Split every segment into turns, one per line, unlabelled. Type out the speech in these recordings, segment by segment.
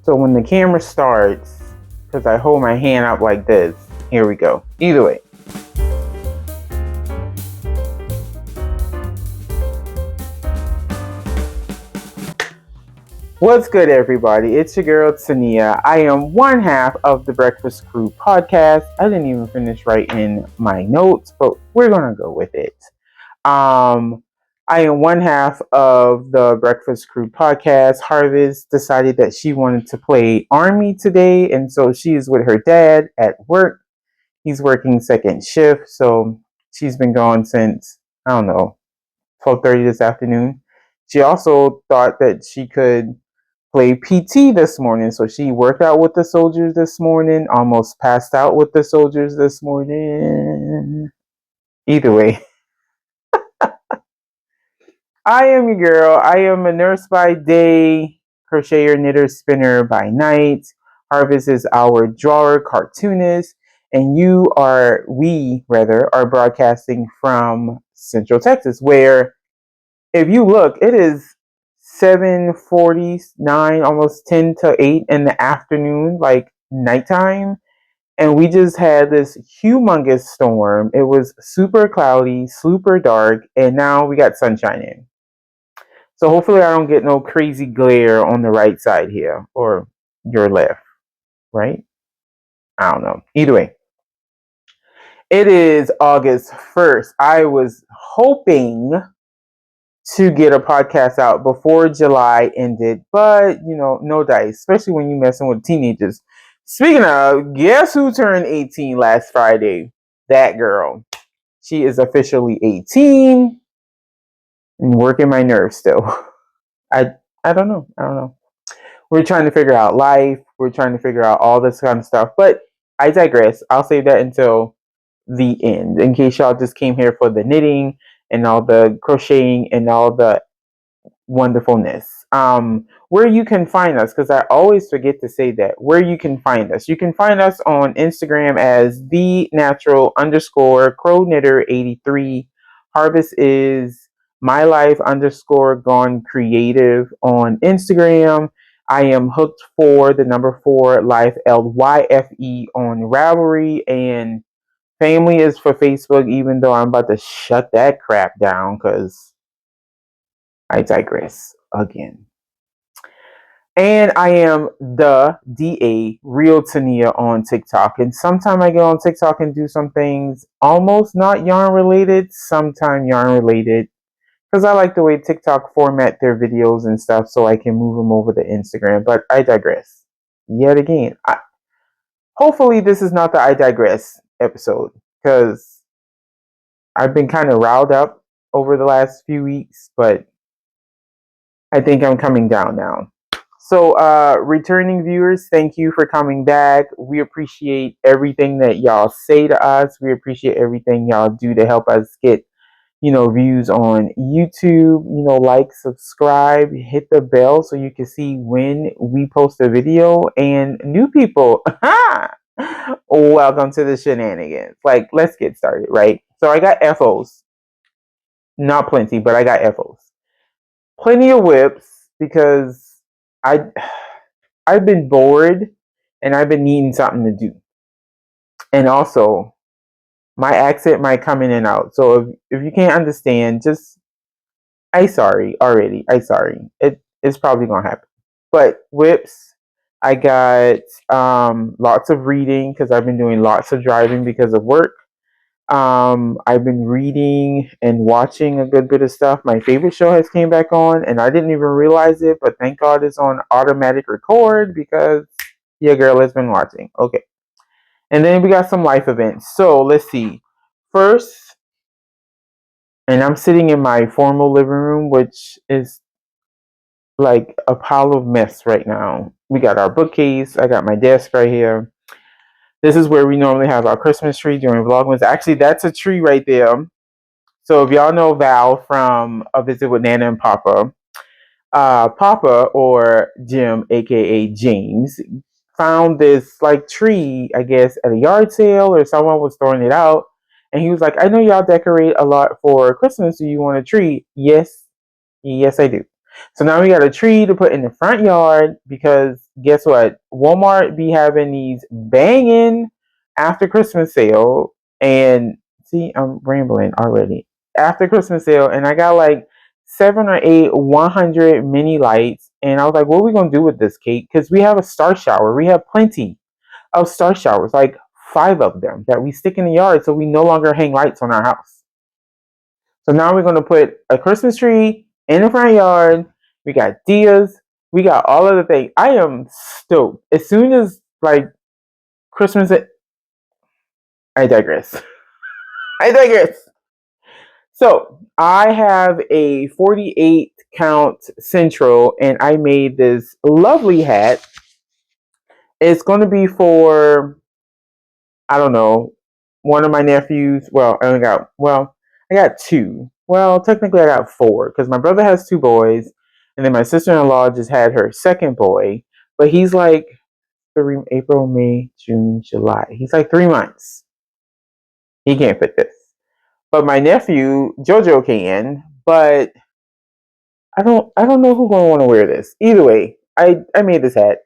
So when the camera starts, because I hold my hand up like this, here we go. Either way. What's good, everybody? It's your girl, Tenia. I am one half of the Breakfast Crew podcast. I didn't even finish writing my notes, but we're going to go with it. I am one half of the Breakfast Crew podcast. Harvess decided that she wanted to play Army today, and so she is with her dad at work. He's working second shift, so she's been gone since, I don't know, 12:30 this afternoon. She also thought that she could play PT this morning, so she worked out with the soldiers this morning, almost passed out with the soldiers this morning. Either way. I am your girl. I am a nurse by day, crocheter, knitter, spinner by night. Harvess is our drawer, cartoonist, and we are broadcasting from Central Texas, where if you look, it is 7:49, almost 10 to 8 in the afternoon, like nighttime. And we just had this humongous storm. It was super cloudy, super dark, and now we got sunshine in. So hopefully I don't get no crazy glare on the right side here, or your left, right? I don't know. Either way. It is August 1st. I was hoping to get a podcast out before July ended, but no dice, especially when you're messing with teenagers. Speaking of, guess who turned 18 last Friday? That girl. She is officially 18 and working my nerves still. I don't know. We're trying to figure out life. We're trying to figure out all this kind of stuff, but I digress. I'll save that until the end, in case y'all just came here for the knitting and all the crocheting and all the wonderfulness. Where you can find us, because I always forget to say that, where you can find us. You can find us on Instagram as the_natural_crow_knitter83. Harvess is mylife_gone creative on Instagram. I am hooked for the number 4 life, LYFE, on Ravelry, and family is for Facebook, even though I'm about to shut that crap down because I digress again. And I am the DA Real Tenia on TikTok. And sometime I go on TikTok and do some things almost not yarn related, sometime yarn related. Because I like the way TikTok format their videos and stuff so I can move them over to Instagram. But I digress. Yet again. Hopefully this is not the I digress episode, because I've been kind of riled up over the last few weeks, but I think I'm coming down now. So returning viewers, thank you for coming back. We appreciate everything that y'all say to us. We appreciate everything y'all do to help us get views on YouTube. Like, subscribe, hit the bell so you can see when we post a video. And new people, welcome to the shenanigans. Like, let's get started, right? So I got FOs. Not plenty, but I got FOs. Plenty of whips, because I've been bored and I've been needing something to do. And also, my accent might come in and out. So if you can't understand, I sorry already. It's probably gonna happen. But whips, I got lots of reading because I've been doing lots of driving because of work. I've been reading and watching a good bit of stuff. My favorite show has came back on, and I didn't even realize it, but thank God it's on automatic record because your girl has been watching. Okay. And then we got some life events. So let's see. First, and I'm sitting in my formal living room, which is like a pile of mess right now. We got our bookcase. I got my desk right here. This is where we normally have our Christmas tree during Vlogmas. Actually, that's a tree right there. So if y'all know Val from A Visit with Nana and Papa, Papa, or Jim, aka James, found this like tree, I guess, at a yard sale, or someone was throwing it out. And he was like, I know y'all decorate a lot for Christmas. Do you want a tree? Yes, I do. So now we got a tree to put in the front yard because guess what? Walmart be having these banging after Christmas sale. And see, I'm rambling already. After Christmas sale, and I got like 7 or 8 100 mini lights. And I was like, what are we going to do with this, Kate? Because we have a star shower. We have plenty of star showers, like 5 of them that we stick in the yard so we no longer hang lights on our house. So now we're going to put a Christmas tree in the front yard. We got Dias. We got all of the things. I am stoked. As soon as like Christmas, I digress. I digress. So I have a 48 count Sentro, and I made this lovely hat. It's going to be for, I don't know, one of my nephews. Well, I got 2. Well, technically I got 4 because my brother has 2 boys, and then my sister-in-law just had her second boy, but he's like April, May, June, July. He's like 3 months. He can't fit this. But my nephew Jojo can, but I don't know who's gonna want to wear this. Either way, I made this hat.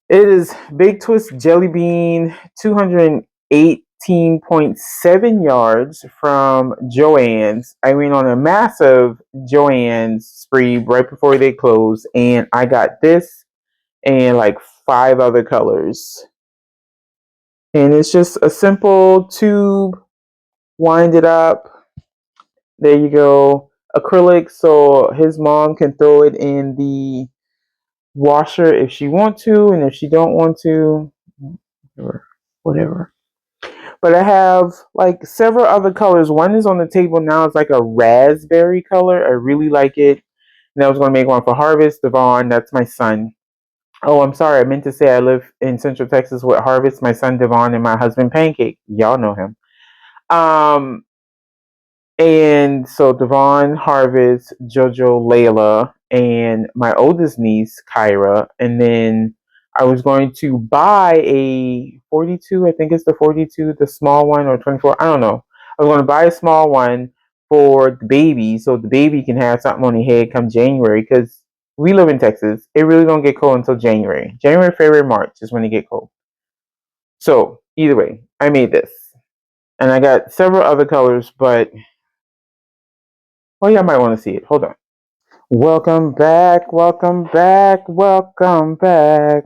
It is Big Twist Jellybean, 218.7 yards from Joann's. I went on a massive Joann's spree right before they closed, and I got this and like 5 other colors. And it's just a simple tube, wind it up. There you go. Acrylic, so his mom can throw it in the washer if she want to, and if she don't want to, whatever. But I have like several other colors. One is on the table now. It's like a raspberry color. I really like it. And I was going to make one for Harvess, Devon. That's my son. Oh, I'm sorry. I meant to say I live in Central Texas with Harvess, my son Devon, and my husband Pancake. Y'all know him. And so Devon, Harvess, Jojo, Layla, and my oldest niece, Kyra. And then I was going to buy a 42, I think it's the 42, the small one, or 24, I don't know. I was going to buy a small one for the baby so the baby can have something on his head come January because we live in Texas. It really don't get cold until January. January, February, March is when it get cold. So either way, I made this. And I got several other colors, but oh, y'all might want to see it. Hold on. Welcome back, welcome back, welcome back.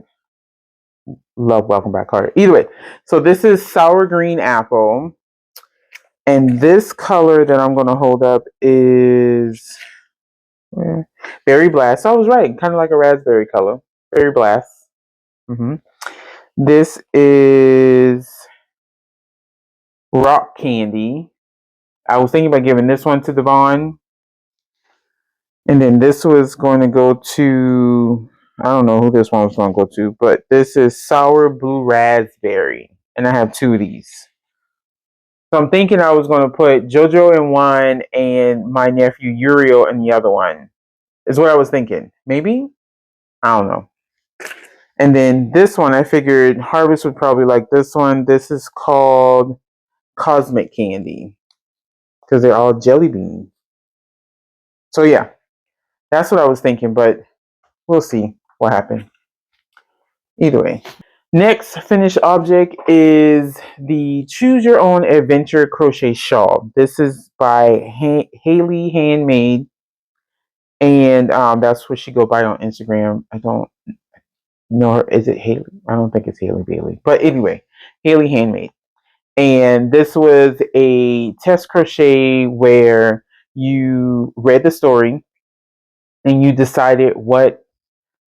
Love welcome back, Carter. Either way, so this is sour green apple. And this color that I'm going to hold up is berry blast. So I was right, kind of like a raspberry color. Berry blast. This is rock candy. I was thinking about giving this one to Devon. And then this was going to go to, I don't know who this one was going to go to, but this is sour blue raspberry. And I have 2 of these. So I'm thinking I was going to put JoJo in one and my nephew Uriel in the other one. Is what I was thinking. Maybe? I don't know. And then this one, I figured Harvess would probably like this one. This is called Cosmic Candy. Because they're all jelly beans. So yeah, that's what I was thinking, but we'll see what happens. Either way. Next finished object is the Choose Your Own Adventure Crochet Shawl. This is by Haley Handmade. And that's what she go by on Instagram. I don't know her. Is it Haley? I don't think it's Haley Bailey. But anyway, Haley Handmade. And this was a test crochet where you read the story and you decided what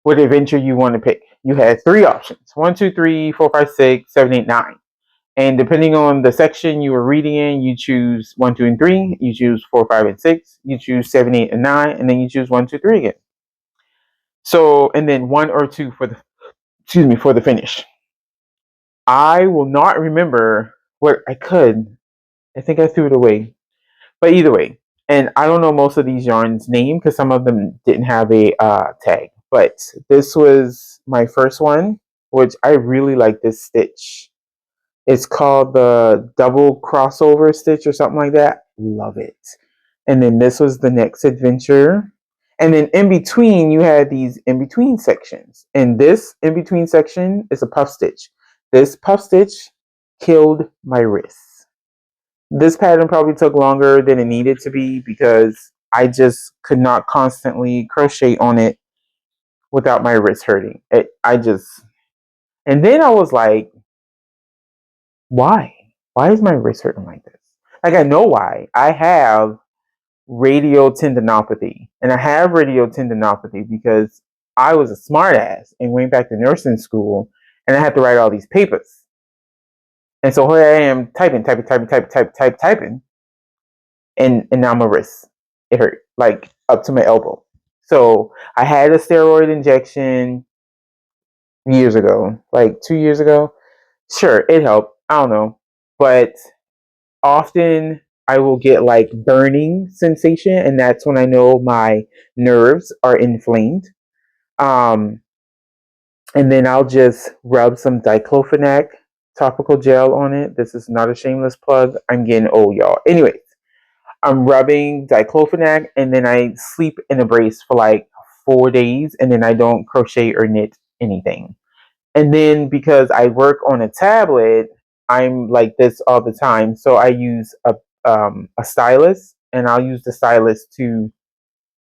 adventure you want to pick. You had 3 options: 1, 2, 3, 4, 5, 6, 7, 8, 9. And depending on the section you were reading in, you choose 1, 2, and 3. You choose 4, 5, and 6. You choose 7, 8, and 9, and then you choose 1, 2, 3 again. So, and then 1 or 2 for the finish. I will not remember what I could. I think I threw it away. But either way, and I don't know most of these yarns' name because some of them didn't have a tag. But this was my first one, which I really like this stitch. It's called the double crossover stitch or something like that. Love it. And then this was the next adventure. And then in between, you had these in between sections. And this in between section is a puff stitch. This puff stitch killed my wrists. This pattern probably took longer than it needed to be because I just could not constantly crochet on it without my wrist hurting. And then I was like, why? Why is my wrist hurting like this? Like, I know why. I have radial tendinopathy. And I have radial tendinopathy because I was a smartass and went back to nursing school and I had to write all these papers. And so here I am typing. And now my wrist, it hurt like up to my elbow. So I had a steroid injection years ago, like 2 years ago. Sure, it helped. I don't know. But often I will get like burning sensation, and that's when I know my nerves are inflamed. Um, and then I'll just rub some diclofenac topical gel on it. This is not a shameless plug. I'm getting old, y'all. Anyways, I'm rubbing diclofenac, and then I sleep in a brace for like 4 days, and then I don't crochet or knit anything. And then because I work on a tablet, I'm like this all the time. So I use a stylus, and I'll use the stylus to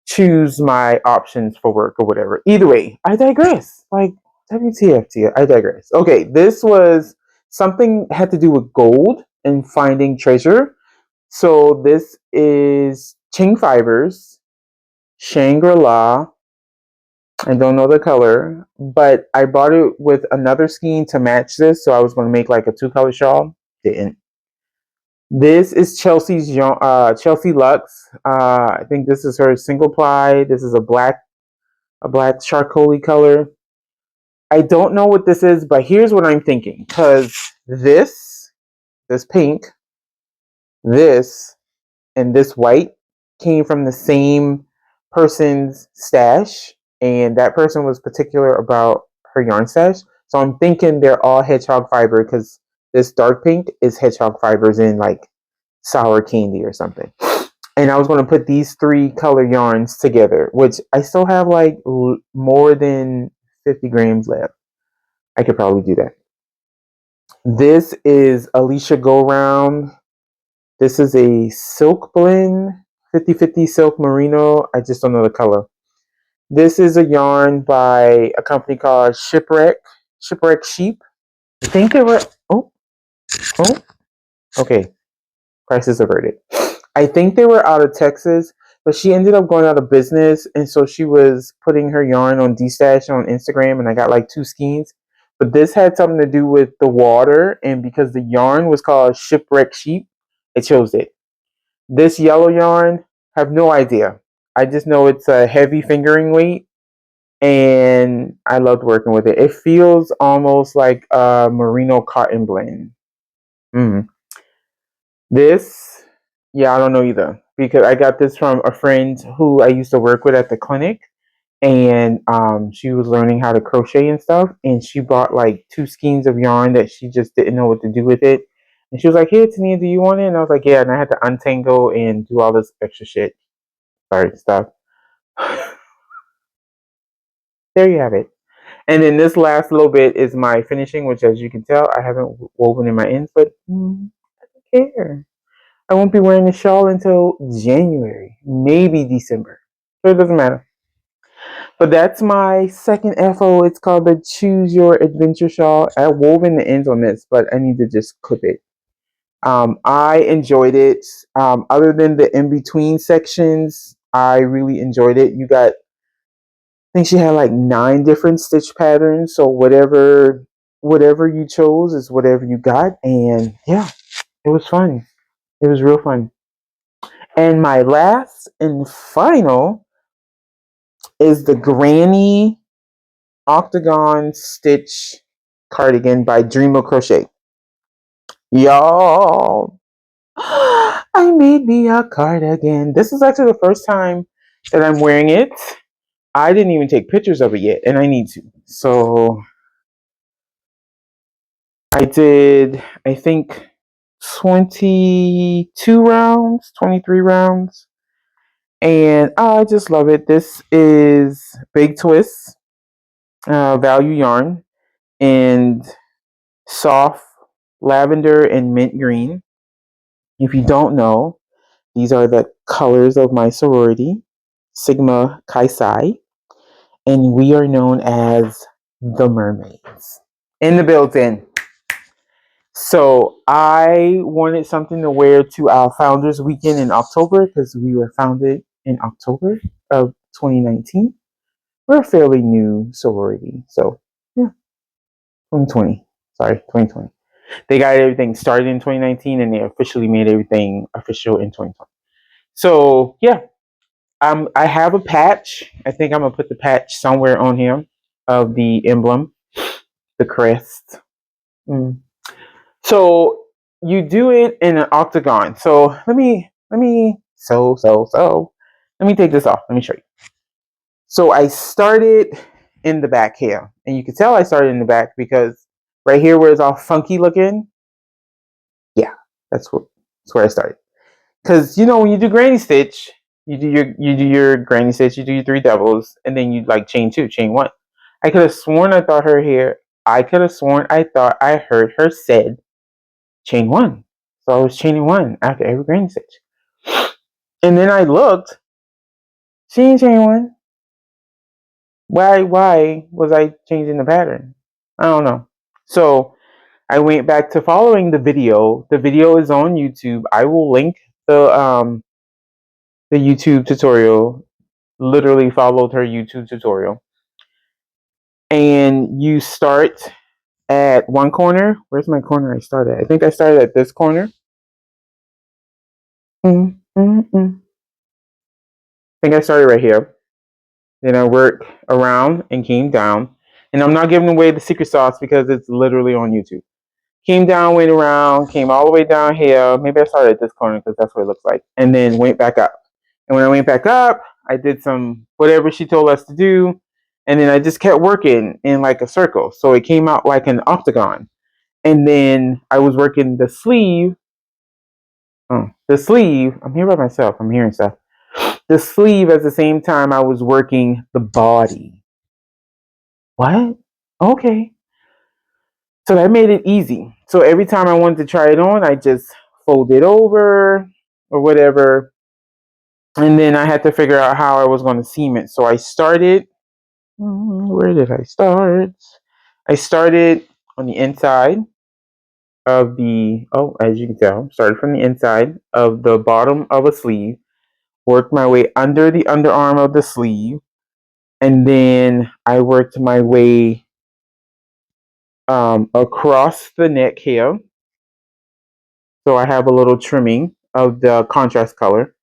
choose my options for work or whatever. Either way, I digress. Like WTF, I digress. Okay, this was something had to do with gold and finding treasure. So this is Ching Fibers, Shangri-La. I don't know the color, but I bought it with another skein to match this, so I was going to make like a two-color shawl. Didn't. This is Chelsea Lux. I think this is her single ply. This is a black charcoaly color. I don't know what this is, but here's what I'm thinking. Because this pink, this, and this white came from the same person's stash, and that person was particular about her yarn stash. So I'm thinking they're all hedgehog fiber because this dark pink is hedgehog fibers in like sour candy or something. And I was going to put these three color yarns together, which I still have like more than 50 grams left. I could probably do that. This is Alicia Go Round. This is a silk blend, 50/50 silk merino. I just don't know the color. This is a yarn by a company called Shipwreck Sheep. I think they were, oh, okay, crisis averted. I think they were out of Texas, but she ended up going out of business, and so she was putting her yarn on Dstash on Instagram, and I got like 2 skeins. But this had something to do with the water, and because the yarn was called Shipwreck Sheep, I chose it. This yellow yarn, have no idea. I just know it's a heavy fingering weight, and I loved working with it. It feels almost like a merino cotton blend. Mm. This, yeah, I don't know either because I got this from a friend who I used to work with at the clinic, and she was learning how to crochet and stuff, and she bought like 2 skeins of yarn that she just didn't know what to do with it, and she was like, "Here, Tenia, do you want it?" And I was like, "Yeah," and I had to untangle and do all this extra shit. Sorry, stuff. There you have it. And then this last little bit is my finishing, which as you can tell, I haven't woven in my ends, but I don't care. I won't be wearing the shawl until January, maybe December. So it doesn't matter. But that's my second FO. It's called the Choose Your Adventure Shawl. I woven the ends on this, but I need to just clip it. I enjoyed it. Other than the in-between sections, I really enjoyed it. I think she had like 9 different stitch patterns. So whatever you chose is whatever you got. And yeah, it was fun. It was real fun. And my last and final is the Granny Octagon Stitch Cardigan by Dreamo Crochet. Y'all, I made me a cardigan. This is actually the first time that I'm wearing it. I didn't even take pictures of it yet, and I need to. So I did, I think, 22 rounds, 23 rounds. And I just love it. This is Big Twist value yarn and soft lavender and mint green. If you don't know, these are the colors of my sorority, Sigma Chi Psi, and we are known as the Mermaids. In the built-in. So I wanted something to wear to our Founders Weekend in October because we were founded in October of 2019. We're a fairly new sorority. So yeah, 2020. Sorry, 2020. They got everything started in 2019 and they officially made everything official in 2020. So yeah, I have a patch. I think I'm gonna put the patch somewhere on here of the emblem, the crest. Mm. So you do it in an octagon. So let me let me take this off. Let me show you. So I started in the back here, and you can tell I started in the back because right here where it's all funky looking, yeah, that's where I started. Because you know when you do granny stitch, you do your granny stitch, you do your three doubles, and then you like chain two, chain one. I could have sworn I thought her here. I could have sworn I thought I heard her said chain one. So I was chaining one after every granny stitch. And then I looked, she ain't chain one. Why was I changing the pattern? I don't know. So I went back to following the video. The video is on YouTube. I will link the YouTube tutorial. Literally followed her YouTube tutorial. And you start at one corner. Where's my corner I started at? I think I started at this corner. I think I started right here. Then I worked around and came down. And I'm not giving away the secret sauce because it's literally on YouTube. Came down, went around, came all the way down here. Maybe I started at this corner because that's what it looks like. And then went back up. And when I went back up, I did some whatever she told us to do. And then I just kept working in like a circle. So it came out like an octagon. And then I was working the sleeve. Oh, the sleeve. I'm here by myself. I'm hearing stuff. The sleeve at the same time I was working the body. What? Okay. So that made it easy. So every time I wanted to try it on, I just fold it over or whatever. And then I had to figure out how I was going to seam it. So I started, where did I start? I started on the inside of the, oh, as you can tell, started from the inside of the bottom of a sleeve, worked my way under the underarm of the sleeve, and then I worked my way across the neck here. So I have a little trimming of the contrast color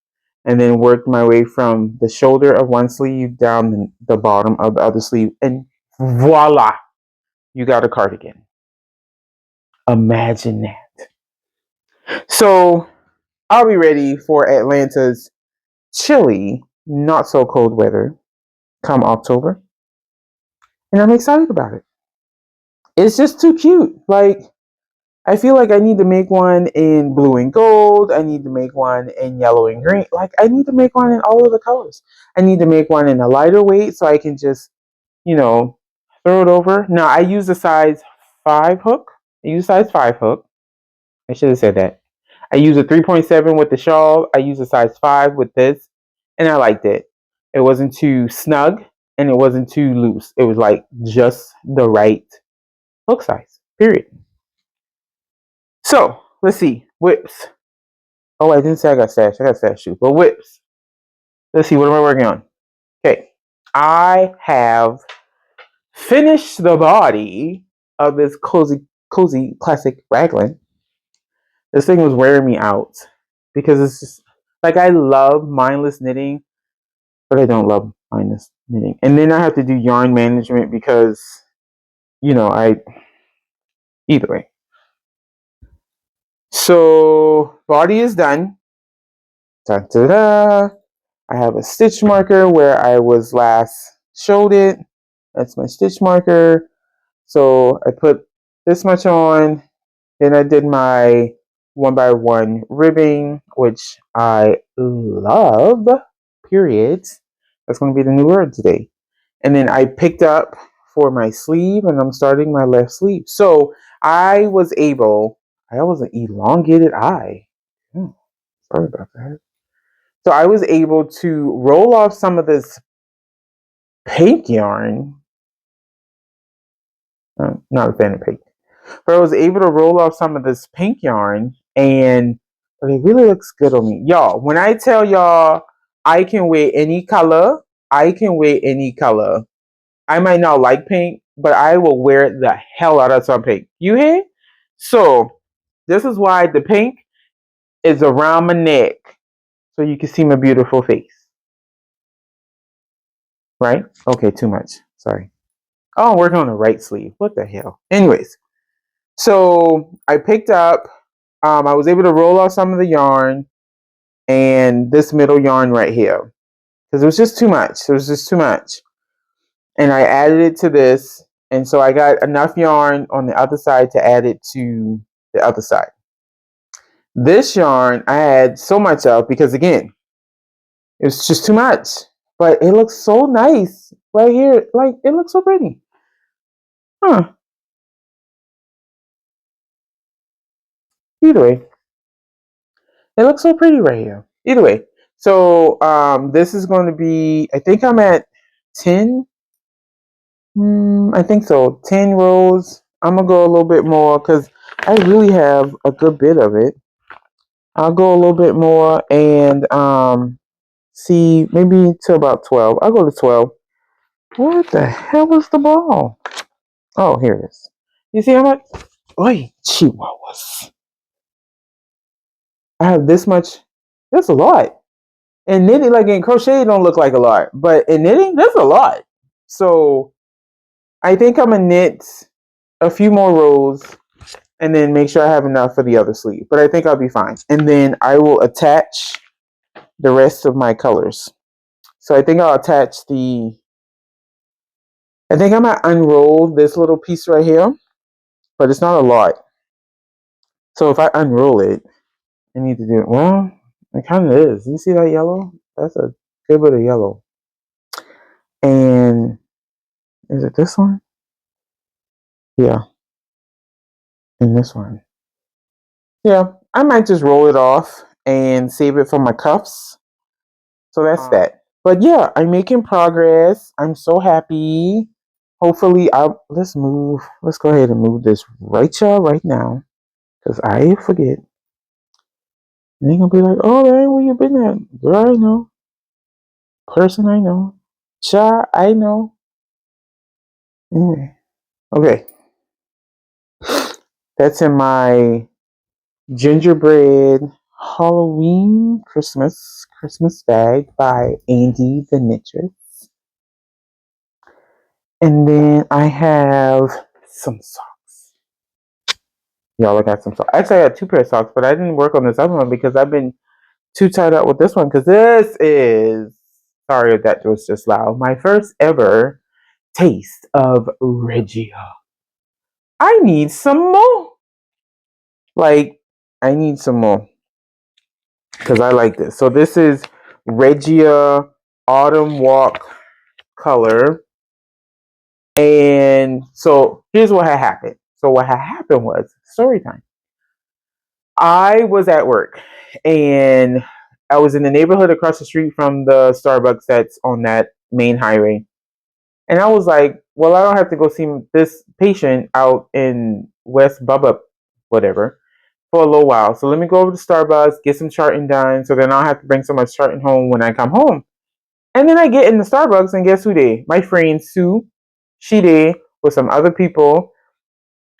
and then worked my way from the shoulder of one sleeve down the bottom of the other sleeve. And voila, you got a cardigan. Imagine that. So I'll be ready for Atlanta's chilly, not so cold weather come October. And I'm excited about it. It's just too cute. Like, I feel like I need to make one in blue and gold. I need to make one in yellow and green. Like, I need to make one in all of the colors. I need to make one in a lighter weight so I can just, you know, throw it over. Now, I use a size 5 hook. I use a size 5 hook. I should have said that. I use a 3.7 with the shawl. I use a size 5 with this. And I liked it. It wasn't too snug and it wasn't too loose. It was like just the right hook size, period. So let's see. Whips. Oh, I didn't say I got stash. I got stash too. But whips. Let's see. What am I working on? Okay. I have finished the body of this cozy classic raglan. This thing was wearing me out because it's just like I love mindless knitting, but I don't love mindless knitting. And then I have to do yarn management because, you know, either way. So body is done. Da-da-da. I have a stitch marker where I was last showed it. That's my stitch marker. So I put this much on. Then I did my 1x1 ribbing, which I love period. That's going to be the new word today. And then I picked up for my sleeve, and I'm starting my left sleeve. So I was an elongated eye. Sorry about that. So I was able to roll off some of this pink yarn. Not a fan of pink. But I was able to roll off some of this pink yarn, and it really looks good on me. Y'all, when I tell y'all I can wear any color, I can wear any color. I might not like pink, but I will wear the hell out of some pink. You hear? So, this is why the pink is around my neck, so you can see my beautiful face. Right? Okay, too much. Sorry. Oh, I'm working on the right sleeve. What the hell? Anyways, so I picked up, I was able to roll off some of the yarn and this middle yarn right here because it was just too much. It was just too much. And I added it to this. And so I got enough yarn on the other side to add it to the other side. This yarn I had so much of because, again, it was just too much. But it looks so nice right here. Like, it looks so pretty. Huh. Either way. It looks so pretty right here. Either way. So this is going to be, I think I'm at 10. I think so. 10 rows. I'm going to go a little bit more because I really have a good bit of it. I'll go a little bit more and see maybe to about 12. I'll go to 12. What the hell is the ball? Oh, here it is. You see how much? Oi, chihuahuas. I have this much. That's a lot. And knitting, like in crochet, don't look like a lot. But in knitting, that's a lot. So I think I'm going to knit a few more rows and then make sure I have enough for the other sleeve. But I think I'll be fine. And then I will attach the rest of my colors. So I think I'll attach I think I'm going to unroll this little piece right here. But it's not a lot. So if I unroll it, I need to do it. Well, it kind of is. You see that yellow? That's a good bit of yellow. And is it this one? Yeah. And this one. Yeah. I might just roll it off and save it for my cuffs. So that's that. But yeah, I'm making progress. I'm so happy. Hopefully, let's move. Let's go ahead and move this right now. Because I forget. And they're going to be like, oh, that ain't where you been at. Girl, I know. Person, I know. Child, I know. Anyway. Okay. That's in my gingerbread Halloween Christmas bag by Andy the Knitter. And then I have some socks. Y'all, I got some socks. Actually, I got 2 pair of socks, but I didn't work on this other one because I've been too tied up with this one because this is, sorry if that was just loud, my first ever taste of Regia. I need some more. Like, I need some more because I like this. So this is Regia Autumn Walk color. And so here's what had happened. So what had happened was story time. I was at work and I was in the neighborhood across the street from the Starbucks that's on that main highway. And I was like, well, I don't have to go see this patient out in West Bubba, whatever, for a little while. So let me go over to Starbucks, get some charting done, so then I'll have to bring so much charting home when I come home. And then I get in the Starbucks, and guess who there? My friend Sue. She there with some other people.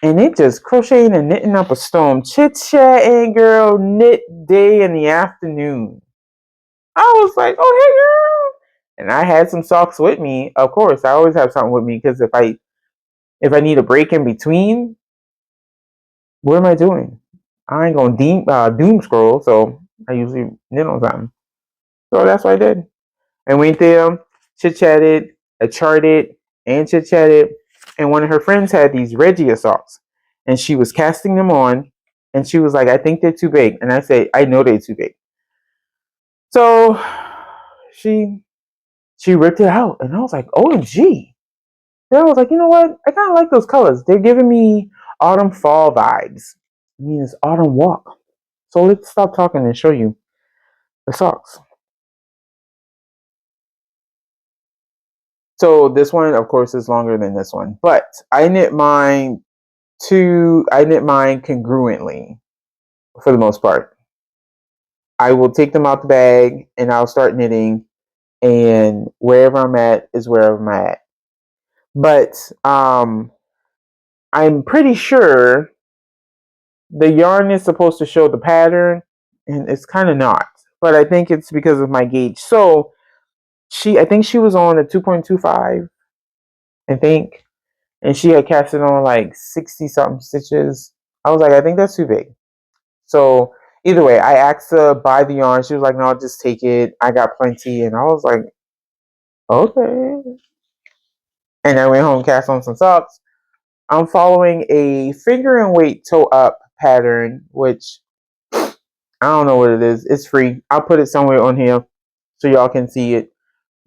And they just crocheting and knitting up a storm. Chit-chatting, girl, knit day in the afternoon. I was like, oh, hey, girl. And I had some socks with me. Of course, I always have something with me because if I need a break in between, what am I doing? I ain't going to doom scroll, so I usually knit on something. So that's what I did. I went there, chit-chatted, I charted, and chit-chatted. And one of her friends had these Regia socks. And she was casting them on. And she was like, I think they're too big. And I said, I know they're too big. So she ripped it out, and I was like, OMG. Then I was like, you know what? I kind of like those colors. They're giving me autumn fall vibes. I mean, it's autumn walk. So let's stop talking and show you the socks. So this one, of course, is longer than this one, but I knit mine congruently for the most part. I will take them out the bag and I'll start knitting, and wherever I'm at is wherever I'm at. But I'm pretty sure the yarn is supposed to show the pattern, and it's kind of not. But I think it's because of my gauge. So I think she was on a 2.25, I think, and she had casted on like 60 something stitches. I was like, I think that's too big. So either way, I asked her to buy the yarn. She was like, no, I'll just take it. I got plenty. And I was like, okay. And I went home, cast on some socks. I'm following a finger and weight toe up pattern, which I don't know what it is. It's free. I'll put it somewhere on here so y'all can see it.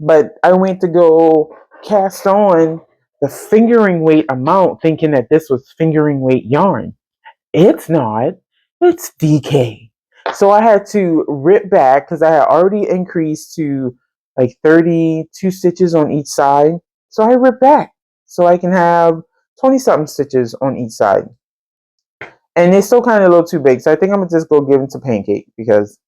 But I went to go cast on the fingering weight amount thinking that this was fingering weight yarn. It's not. It's DK. So I had to rip back because I had already increased to like 32 stitches on each side. So I ripped back so I can have 20 something stitches on each side. And they're still kind of a little too big. So I think I'm going to just go give him to Pancake because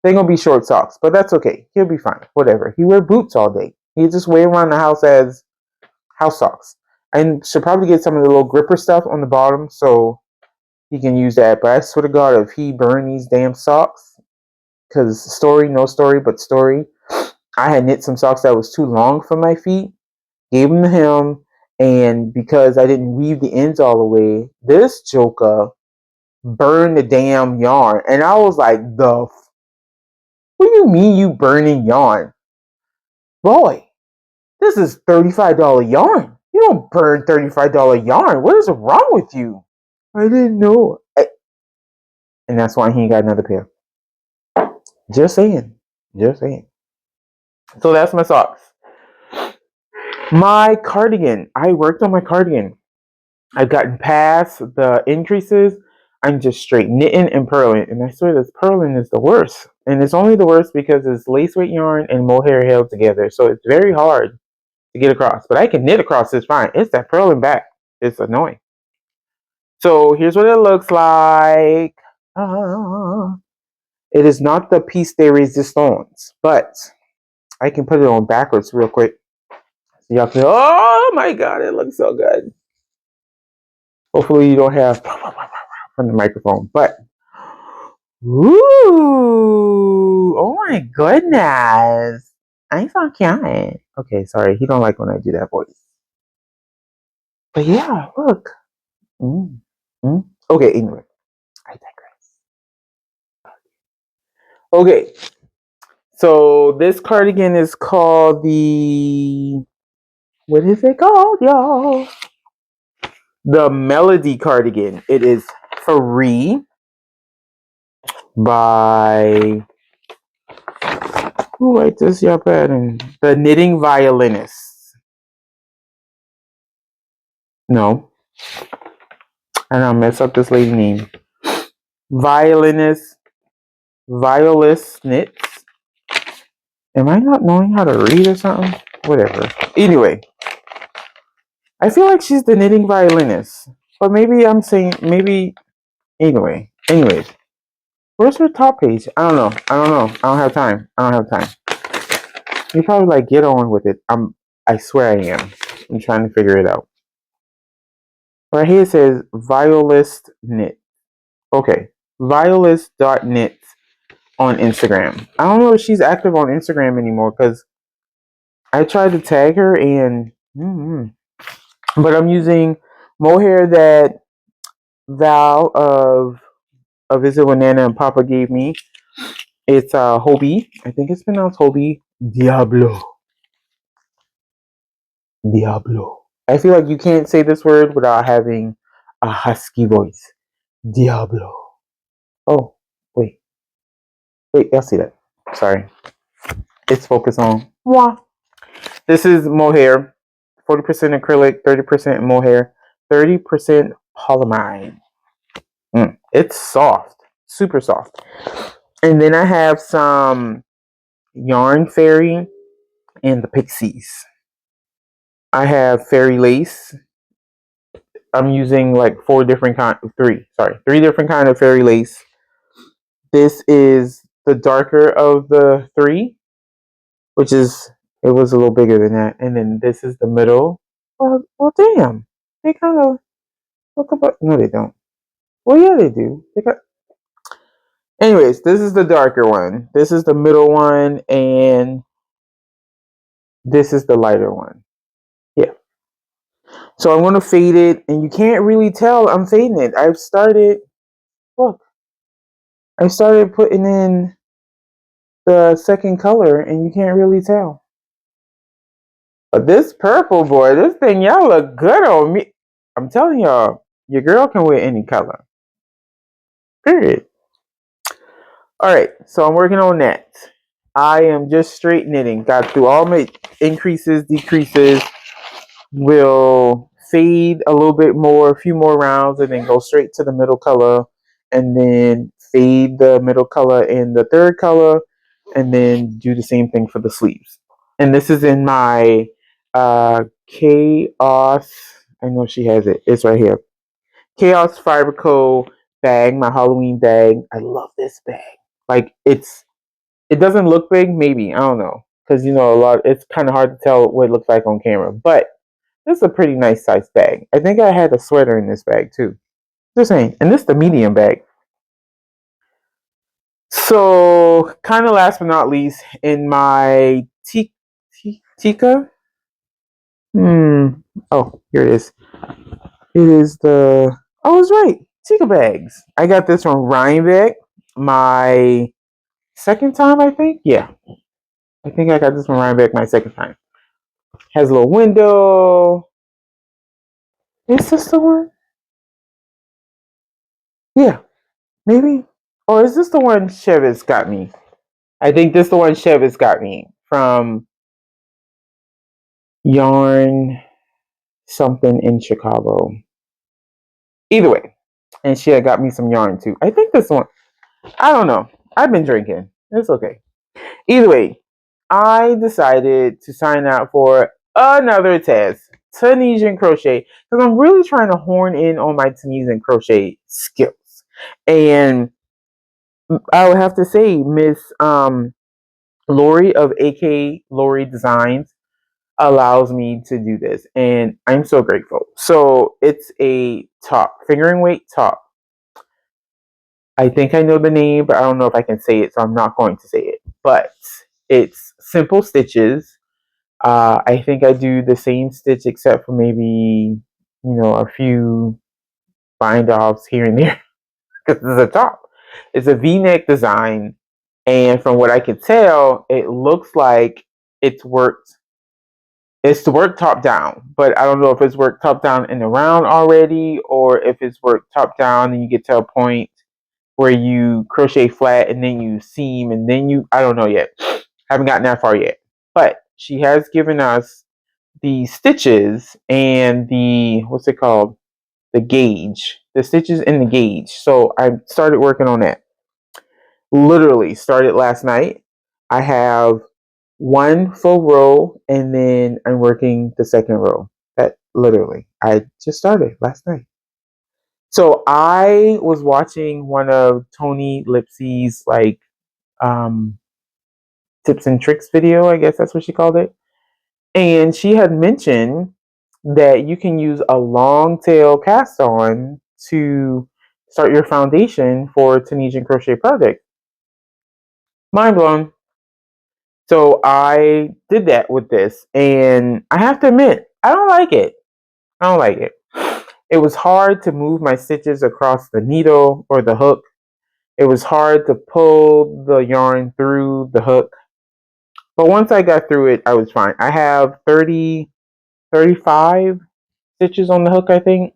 they're going to be short socks. But that's okay. He'll be fine. Whatever. He wear boots all day. He just wear around the house as house socks. And should probably get some of the little gripper stuff on the bottom so he can use that. But I swear to God, if he burn these damn socks, because story, no story, but story, I had knit some socks that was too long for my feet, gave them to him, and because I didn't weave the ends all the way, this joker burned the damn yarn. And I was like, what do you mean you burning yarn? Boy, this is $35 yarn. You don't burn $35 yarn. What is wrong with you? I didn't know. And that's why he ain't got another pair. Just saying. Just saying. So that's my socks. My cardigan. I worked on my cardigan. I've gotten past the increases. I'm just straight knitting and purling. And I swear this purling is the worst. And it's only the worst because it's lace weight yarn and mohair held together. So it's very hard to get across. But I can knit across this fine. It's that purling back. It's annoying. So here's what it looks like. It is not the piece de resistance, but I can put it on backwards real quick. So y'all can, oh my God, it looks so good. Hopefully you don't have from the microphone, but ooh, oh my goodness. I'm so cute. Okay, sorry, he don't like when I do that voice. But yeah, look. Okay, anyway, I digress. Okay, so this cardigan is called what is it called, y'all? The Melody cardigan. It is free by who wrote this y'all pattern? The Knitting Violinist. No. And I'll mess up this lady name. Violist knits. Am I not knowing how to read or something? Whatever. Anyway. I feel like she's the knitting violinist. But maybe I'm saying anyway. Anyways. Where's her top page? I don't know. I don't have time. You're probably like, get on with it. I swear I am. I'm trying to figure it out. Right here it says Violist Knit. Okay. Violist.knit on Instagram. I don't know if she's active on Instagram anymore because I tried to tag her and but I'm using mohair that Val of A Visit with Nana and Papa gave me. It's Hobie. I think it's pronounced Hobie. Diablo. I feel like you can't say this word without having a husky voice. Diablo. Oh, wait. Y'all see that? Sorry. it's focused on. Mwah. This is mohair, 40% acrylic, 30% mohair, 30% polyamide. It's soft, super soft. And then I have some yarn fairy and the pixies. I have fairy lace. I'm using like three different kind of fairy lace. This is the darker of the three, which is, it was a little bigger than that. And then this is the middle. Well, damn. They kind of look up. No, they don't. Well, yeah, they do. Anyways, this is the darker one. This is the middle one, and this is the lighter one. Yeah. So I'm going to fade it, and you can't really tell I'm fading it. I started putting in the second color, and you can't really tell. But this purple, boy, this thing, y'all look good on me. I'm telling y'all, your girl can wear any color. Period. All right, so I'm working on that. I am just straight knitting. Got through all my increases, decreases. Will fade a little bit more, a few more rounds, and then go straight to the middle color, and then fade the middle color in the third color, and then do the same thing for the sleeves. And this is in my Chaos. I know she has it. It's right here. Chaos Fiber Co. bag, my Halloween bag. I love this bag. Like it doesn't look big, maybe, I don't know, because it's kind of hard to tell what it looks like on camera, but this is a pretty nice size bag. I think I had a sweater in this bag too. Just saying. And this is the medium bag. So, kind of last but not least, in my Tika. Oh, here it is. It is the. I was right. Tika bags. I got this from Rhinebeck. My second time, I think. Yeah. I think I got this from Rhinebeck my second time. Has a little window. Is this the one? Yeah. Maybe. Or is this the one Chevis got me? I think this is the one Chevis got me from Yarn something in Chicago. Either way. And she had got me some yarn too. I think this one. I don't know. I've been drinking. It's okay. Either way, I decided to sign out for another test. Tunisian crochet. Because I'm really trying to horn in on my Tunisian crochet skills. And I would have to say, Miss Lori of AK Lori Designs allows me to do this, and I'm so grateful. So it's a top, fingering weight top. I think I know the name, but I don't know if I can say it, so I'm not going to say it. But it's simple stitches. I think I do the same stitch except for maybe a few bind offs here and there because it's a top. It's a V-neck design, and from what I can tell, it looks like it's worked. It's to work top down, but I don't know if it's worked top down in the round already, or if it's worked top down and you get to a point where you crochet flat and then you seam and then I don't know yet. Haven't gotten that far yet. But she has given us the stitches and what's it called? The gauge. The stitches and the gauge. So I started working on that. Literally started last night. I have one full row, and then I'm working the second row. That literally, I just started last night. So I was watching one of Tony Lipsy's tips and tricks video. I guess that's what she called it. And she had mentioned that you can use a long tail cast on to start your foundation for Tunisian crochet project. Mind blown. So I did that with this, and I have to admit, I don't like it. I don't like it. It was hard to move my stitches across the needle or the hook. It was hard to pull the yarn through the hook. But once I got through it, I was fine. I have 35 stitches on the hook, I think.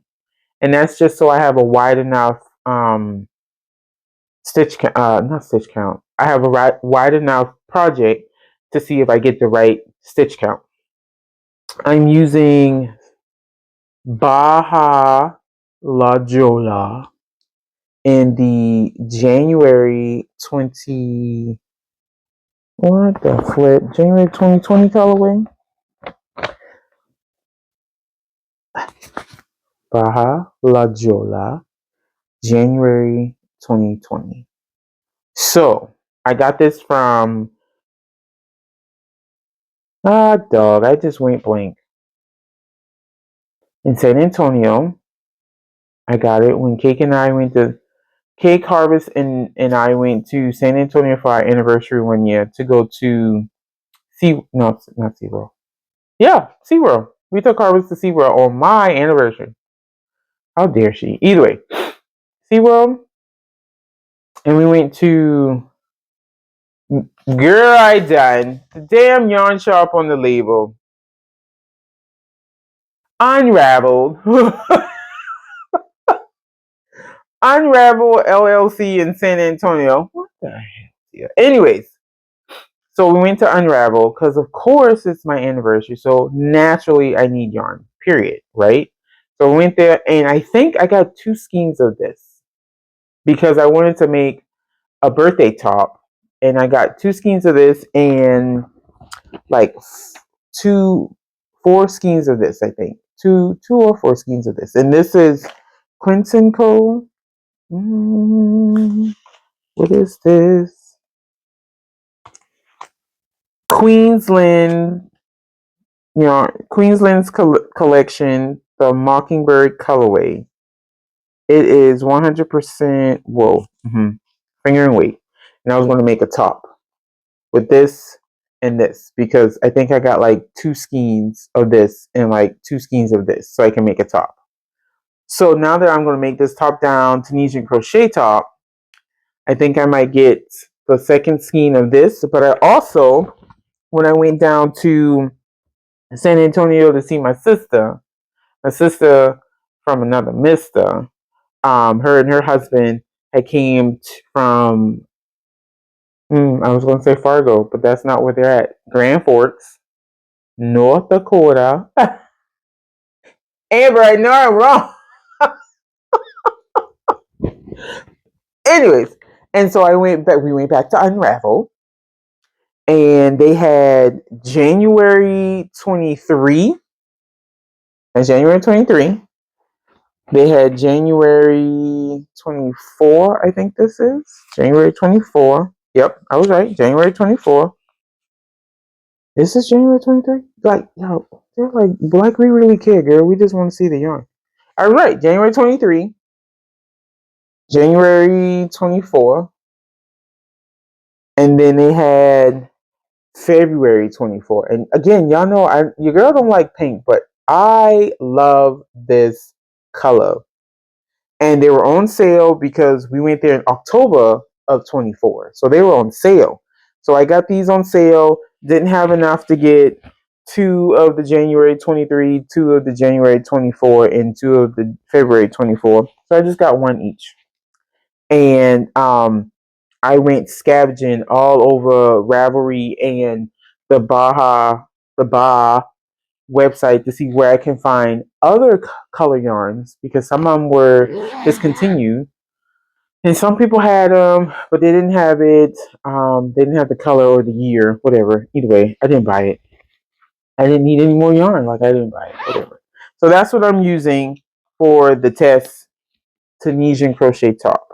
And that's just so I have a wide enough not stitch count. I have a wide enough project to see if I get the right stitch count. I'm using Baja La Jola in the January 20, what the flip? January 2020 colorway. Baja La Jola, January 2020. So I got this from dog. I just went blank. In San Antonio. I got it when Cake and I went to Cake Harvess and I went to San Antonio for our anniversary one year to go to not SeaWorld. Yeah, SeaWorld. We took Harvest to SeaWorld on my anniversary. How dare she? Either way, SeaWorld, and we went to girl, I done the damn yarn shop on the label. Unraveled. Unravel LLC in San Antonio. What the hell? Yeah. Anyways, so we went to Unravel because, of course, it's my anniversary. So naturally, I need yarn. Period. Right. So we went there, and I think I got 2 skeins of this because I wanted to make a birthday top, and I got 2 skeins of this and like 4 skeins of this. I think 2 or 4 skeins of this, and this is Quinton Co. What is this? Queensland, Queensland's collection, the Mockingbird colorway. It is 100% wool, finger and weight. And I was going to make a top with this and this because I think I got like 2 skeins of this and like 2 skeins of this so I can make a top. So now that I'm going to make this top down Tunisian crochet top, I think I might get the second skein of this. But I also, when I went down to San Antonio to see my sister from another mister, her and her husband had came from, I was going to say Fargo, but that's not where they're at. Grand Forks, North Dakota. Amber, I know I'm wrong. Anyways, and so we went back to Unravel, and they had January 23. That's January 23. They had January 24, I think this is. January 24. Yep, I was right. January 24. This is January 23? Like, yo, they're like we really care, girl. We just want to see the yarn. All right, January 23. January 24. And then they had February 24. And again, y'all know your girl don't like pink, but I love this color. And they were on sale because we went there in October of 24. So they were on sale. So I got these on sale. Didn't have enough to get 2 of the January 23, 2 of the January 24, and 2 of the February 24. So I just got 1 each. And I went scavenging all over Ravelry and the Baja website to see where I can find other color yarns because some of them were discontinued and some people had them but they didn't have it, they didn't have the color or the year, whatever. Either way, I didn't buy it. I didn't need any more yarn. Like, I didn't buy it, whatever. So that's what I'm using for the test Tunisian crochet top,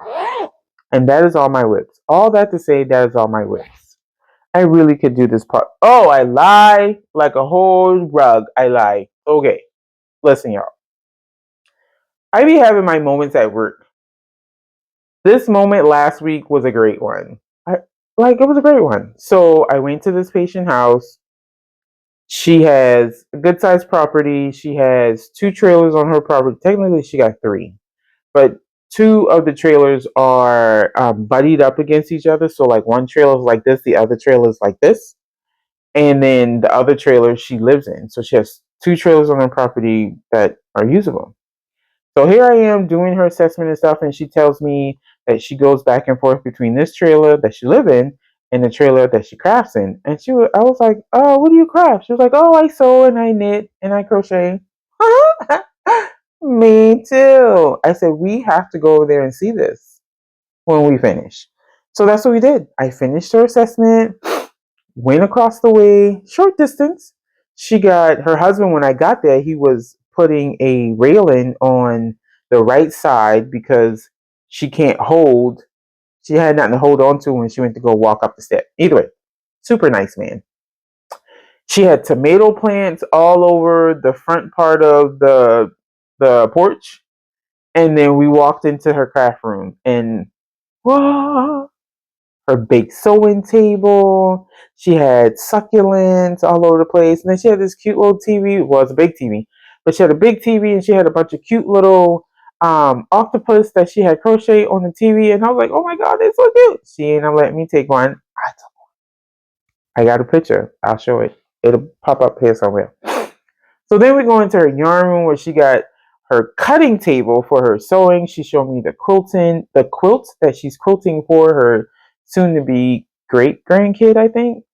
and that is all my whips. All that to say, that is all my whips. I really could do this part. Oh, I lie like a whole rug. I lie. Okay, listen, y'all. I be having my moments at work. This moment last week was a great one. It was a great one. So I went to this patient house. She has a good sized property. She has 2 trailers on her property. Technically, she got 3, but 2 of the trailers are buddied up against each other. So like one trailer is like this, the other trailer is like this. And then the other trailer she lives in. So she has 2 trailers on her property that are usable. So here I am doing her assessment and stuff, and she tells me that she goes back and forth between this trailer that she lives in in the trailer that she crafts in. And I was like, oh, what do you craft? She was like, oh, I sew and I knit and I crochet. Me too. I said, we have to go over there and see this when we finish. So that's what we did. I finished her assessment, went across the way, short distance. She got her husband, when I got there, he was putting a railing on the right side because she had nothing to hold on to when she went to go walk up the step. Either way, super nice man. She had tomato plants all over the front part of the porch. And then we walked into her craft room and wow, her big sewing table. She had succulents all over the place. And then she had this cute little TV. Well, it's a big TV. But she had a big TV and she had a bunch of cute little octopus that she had crocheted on the TV. And I was like, oh my God, it's so cute. She ended up letting me take one. I got a picture. I'll show it. It'll pop up here somewhere. So then we go into her yarn room where she got her cutting table for her sewing. She showed me the quilt that she's quilting for her soon-to-be great grandkid, I think.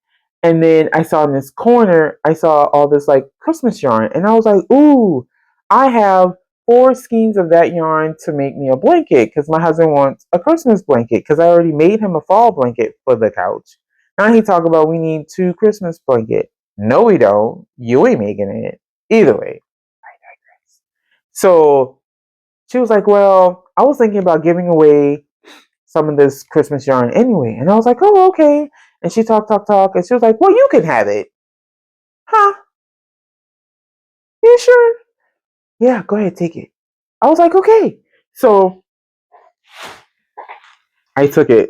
And then I saw in this corner, I saw all this like Christmas yarn, and I was like, ooh, I have 4 skeins of that yarn to make me a blanket because my husband wants a Christmas blanket because I already made him a fall blanket for the couch. Now he talk about we need 2 Christmas blankets. No, we don't. You ain't making it. Either way, I digress. So she was like, well, I was thinking about giving away some of this Christmas yarn anyway. And I was like, oh, okay. And she talked. And she was like, well, you can have it. Huh? You sure? Yeah, go ahead, take it. I was like, okay. So I took it.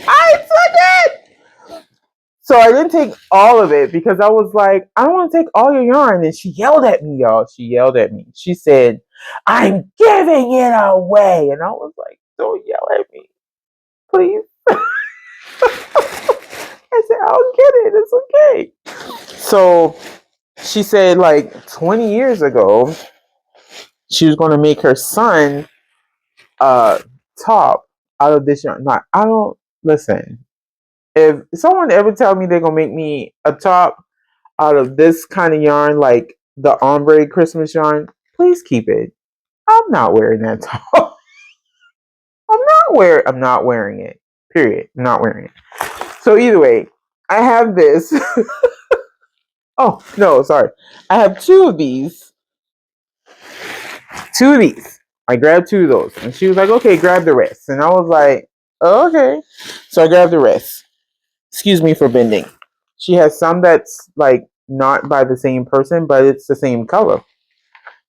I took it! So I didn't take all of it because I was like, I don't want to take all your yarn. And she yelled at me, y'all. She yelled at me. She said, I'm giving it away. And I was like, don't yell at me, please. I said, I'll get it. It's okay. So she said, like 20 years ago, she was going to make her son a top out of this yarn. Not, I don't, listen. If someone ever tell me they're going to make me a top out of this kind of yarn, like the ombre Christmas yarn, please keep it. I'm not wearing that top. I'm not wearing it. Period. I'm not wearing it. So either way, I have this. Oh, no, sorry. I have 2 of these. 2 of these. I grabbed 2 of those. And she was like, okay, grab the rest. And I was like, oh, okay. So I grabbed the rest. Excuse me for bending. She has some that's like not by the same person, but it's the same color.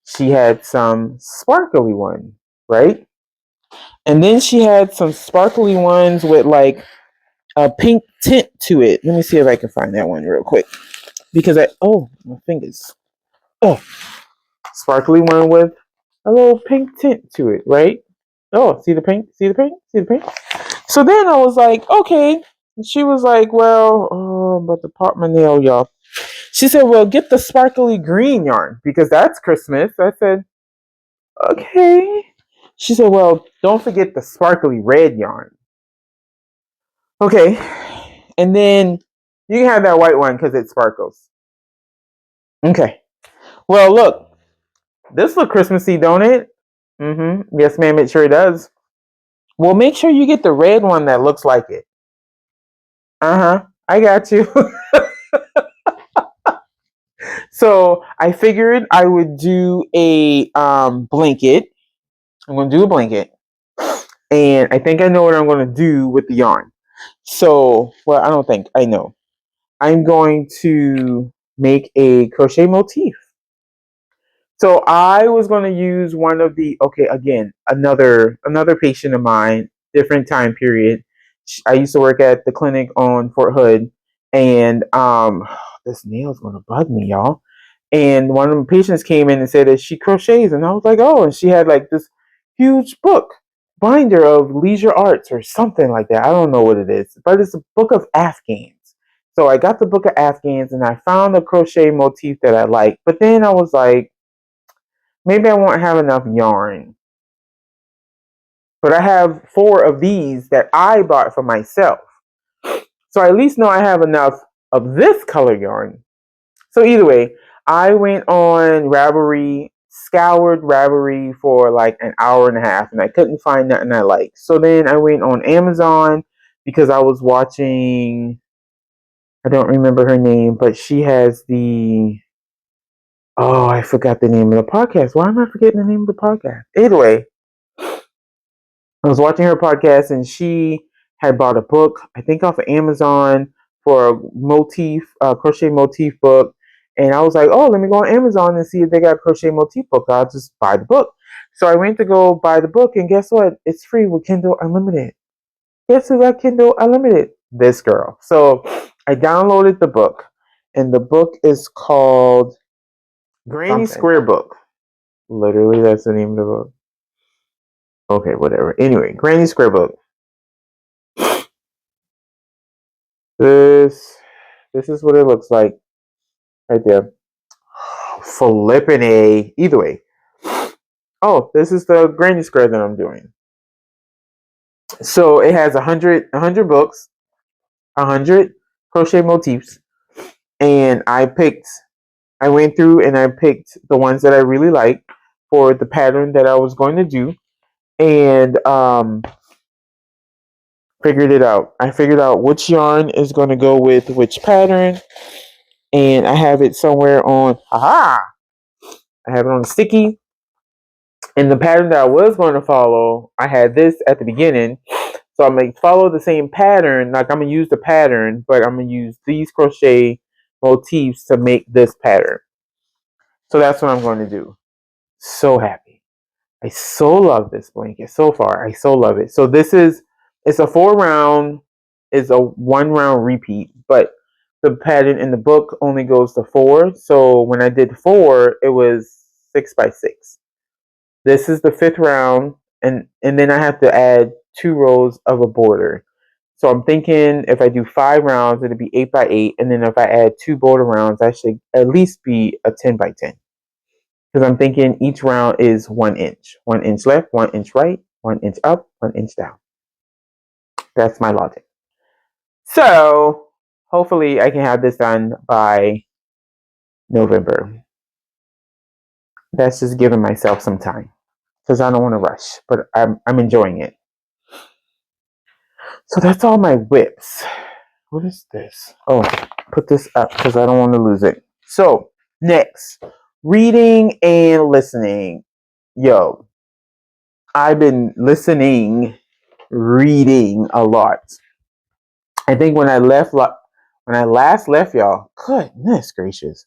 She had some sparkly one, right? And then she had some sparkly ones with like a pink tint to it. Let me see if I can find that one real quick. Because my fingers. Oh, sparkly one with a little pink tint to it, right? Oh, see the pink? See the pink? See the pink? So then I was like, okay. She was like, well, but the part my nail, y'all. She said, well, get the sparkly green yarn because that's Christmas. I said, okay. She said, well, don't forget the sparkly red yarn. Okay. And then you can have that white one because it sparkles. Okay. Well, look. This look Christmassy, don't it? Mm-hmm. Yes, ma'am, it sure does. Well, make sure you get the red one that looks like it. Uh-huh. I got you. So I figured I would do a blanket. I'm going to do a blanket. And I think I know what I'm going to do with the yarn. So, well, I don't think. I know. I'm going to make a crochet motif. So I was going to use one of the, okay, again, another patient of mine, different time period. I used to work at the clinic on Fort Hood, and this nail's going to bug me, y'all. And one of the patients came in and said that she crochets, and I was like, oh, and she had like this huge book binder of leisure arts or something like that. I don't know what it is, but it's a book of Afghans. So I got the book of Afghans, and I found a crochet motif that I like. But then I was like, maybe I won't have enough yarn. But I have 4 of these that I bought for myself. So I at least know I have enough of this color yarn. So either way, I went on Ravelry, scoured Ravelry for like an hour and a half, and I couldn't find nothing I liked. So then I went on Amazon because I was watching, I don't remember her name, but she has I forgot the name of the podcast. Why am I forgetting the name of the podcast? Anyway, I was watching her podcast and she had bought a book, I think off of Amazon for a crochet motif book. And I was like, oh, let me go on Amazon and see if they got a crochet motif book. I'll just buy the book. So I went to go buy the book, and guess what? It's free with Kindle Unlimited. Guess who got Kindle Unlimited? This girl. So I downloaded the book, and the book is called Granny Square Book. Literally, that's the name of the book. Okay, whatever. Anyway, Granny Square Book. This is what it looks like right there. Flippin' A. Either way. Oh, this is the Granny Square that I'm doing. So it has 100 books, 100 crochet motifs, and I went through and I picked the ones that I really liked for the pattern that I was going to do, and figured it out. I figured out which yarn is going to go with which pattern, and I have it somewhere on. I have it on sticky. And the pattern that I was going to follow, I had this at the beginning. So I'm going to follow the same pattern. Like, I'm going to use the pattern, but I'm going to use these crochet motifs to make this pattern. So that's what I'm going to do. So happy. I so love this blanket so far. I so love it. So it's a 4-round, it's a 1-round repeat, but the pattern in the book only goes to 4. So when I did 4, it was 6 by 6. This is the 5th round, and then I have to add 2 rows of a border. So I'm thinking if I do 5 rounds, it'll be 8 by 8, and then if I add 2 border rounds, I should at least be a 10 by 10. Because I'm thinking each round is 1 inch. 1 inch left, 1 inch right, 1 inch up, 1 inch down. That's my logic. So hopefully I can have this done by November. That's just giving myself some time because I don't want to rush, but I'm enjoying it. So that's all my whips. What is this? Oh, put this up because I don't want to lose it. So next, reading and listening. Yo, I've been reading a lot. I think when I last left y'all, goodness gracious,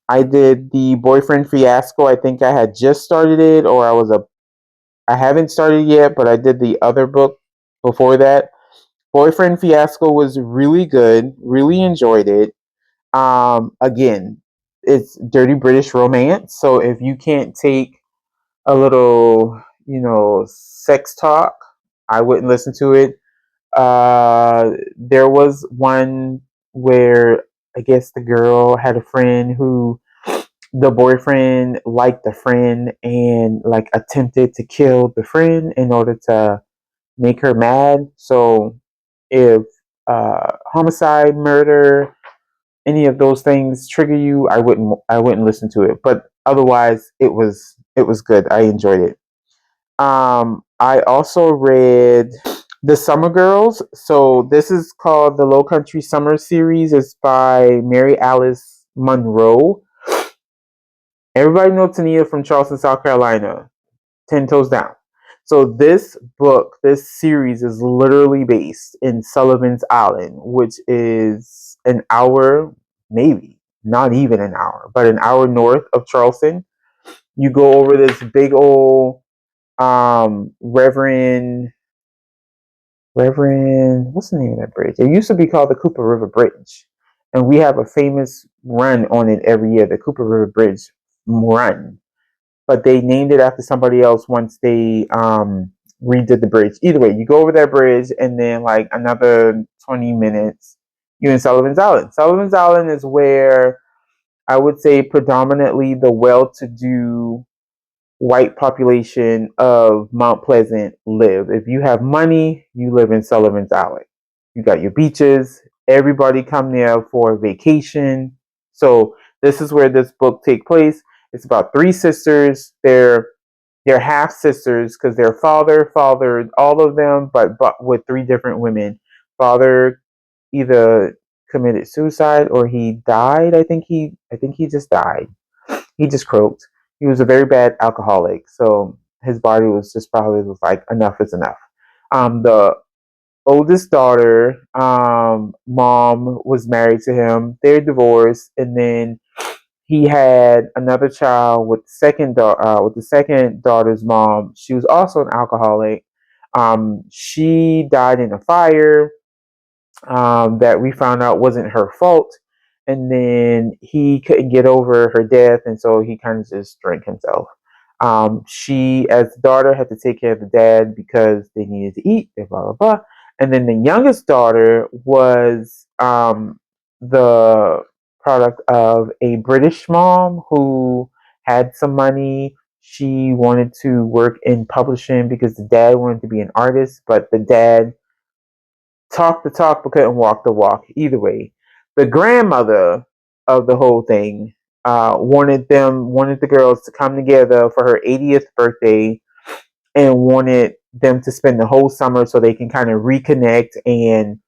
I did the Boyfriend Fiasco. I think I had just started it, or I haven't started yet, but I did the other book before that. Boyfriend Fiasco was really good. Really enjoyed it. Again, it's dirty British romance. So if you can't take a little, sex talk, I wouldn't listen to it. There was one where I guess the girl had a friend who the boyfriend liked the friend and like attempted to kill the friend in order to make her mad. So if homicide, murder, any of those things trigger you, I wouldn't listen to it. But otherwise, it was good. I enjoyed it. I also read The Summer Girls. So this is called the Low Country Summer series. It's by Mary Alice Monroe. Everybody knows Tenia from Charleston, South Carolina. 10 Toes Down. So this series is literally based in Sullivan's Island, which is an hour, maybe not even an hour, but an hour north of Charleston. You go over this big old Reverend, what's the name of that bridge? It used to be called the Cooper River Bridge, and we have a famous run on it every year, the Cooper River Bridge run. But they named it after somebody else once they redid the bridge. Either way, you go over that bridge, and then like another 20 minutes, you're in Sullivan's Island. Sullivan's Island is where I would say predominantly the well-to-do white population of Mount Pleasant live. If you have money, you live in Sullivan's Island. You got your beaches. Everybody come there for vacation. So this is where this book takes place. It's about three sisters. They're half sisters because their father fathered all of them, but with three different women. Father either committed suicide or he died. I think he just died. He just croaked. He was a very bad alcoholic, so his body was just probably was like enough is enough. The oldest daughter, mom was married to him. They're divorced, and then he had another child with the second daughter's mom. She was also an alcoholic. She died in a fire that we found out wasn't her fault. And then he couldn't get over her death, and so he kind of just drank himself. She, as the daughter, had to take care of the dad because they needed to eat, blah, blah, blah. And then the youngest daughter was the product of a British mom who had some money. She wanted to work in publishing because the dad wanted to be an artist, but the dad talk the talk but couldn't walk the walk. Either way, the grandmother of the whole thing wanted the girls to come together for her 80th birthday and wanted them to spend the whole summer so they can kind of reconnect and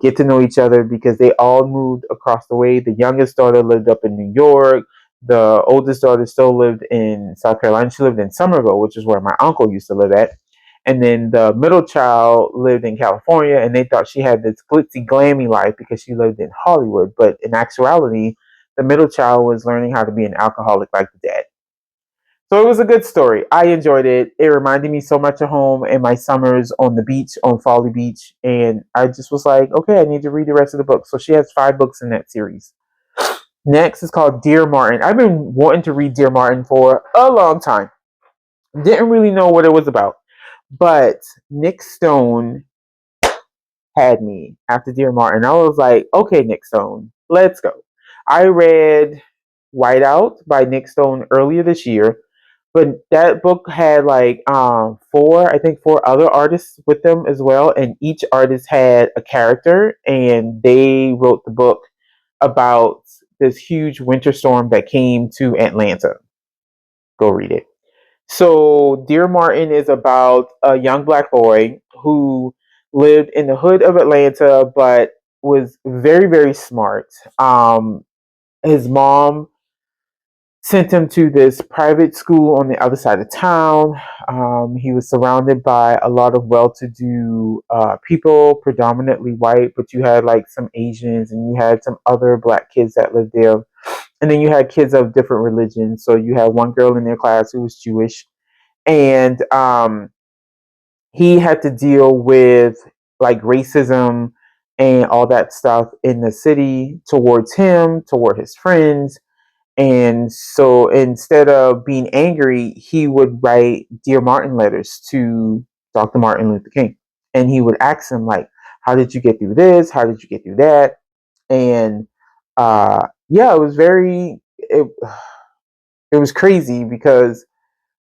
get to know each other because they all moved across the way. The youngest daughter lived up in New York. The oldest daughter still lived in South Carolina. She lived in Somerville, which is where my uncle used to live at. And then the middle child lived in California, and they thought she had this glitzy, glammy life because she lived in Hollywood. But in actuality, the middle child was learning how to be an alcoholic like the dad. So it was a good story. I enjoyed it. It reminded me so much of home and my summers on the beach, on Folly Beach. And I just was like, okay, I need to read the rest of the book. So she has 5 books in that series. Next is called Dear Martin. I've been wanting to read Dear Martin for a long time. Didn't really know what it was about. But Nick Stone had me after Dear Martin. I was like, okay, Nick Stone, let's go. I read Whiteout by Nick Stone earlier this year, but that book had like four other artists with them as well, and each artist had a character, and they wrote the book about this huge winter storm that came to Atlanta. Go read it. So, Dear Martin is about a young black boy who lived in the hood of Atlanta, but was very, very smart. His mom sent him to this private school on the other side of town. He was surrounded by a lot of well-to-do people, predominantly white, but you had like some Asians and you had some other black kids that lived there. And then you had kids of different religions. So you had one girl in their class who was Jewish, and he had to deal with like racism and all that stuff in the city towards him, toward his friends. And so instead of being angry, he would write Dear Martin letters to Dr. Martin Luther King. And he would ask him, like, how did you get through this? How did you get through that? And yeah, it was crazy because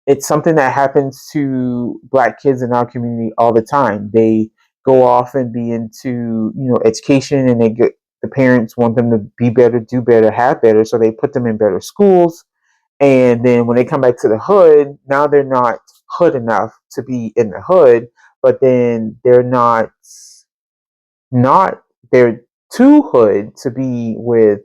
it's something that happens to black kids in our community all the time. They go off and be into, education, and the parents want them to be better, do better, have better, so they put them in better schools. And then when they come back to the hood, now they're not hood enough to be in the hood, but then they're not they're too hood to be with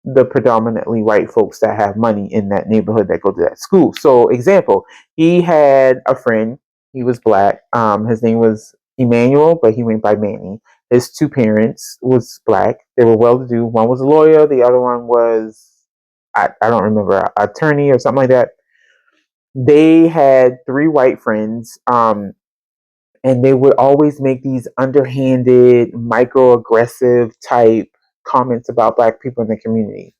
the predominantly white folks that have money in that neighborhood that go to that school. So, example, he had a friend. He was black. His name was Emmanuel, but he went by Manny. His two parents was black. They were well-to-do. One was a lawyer. The other one was, I don't remember, an attorney or something like that. They had 3 white friends, and they would always make these underhanded, microaggressive type comments about black people in the community.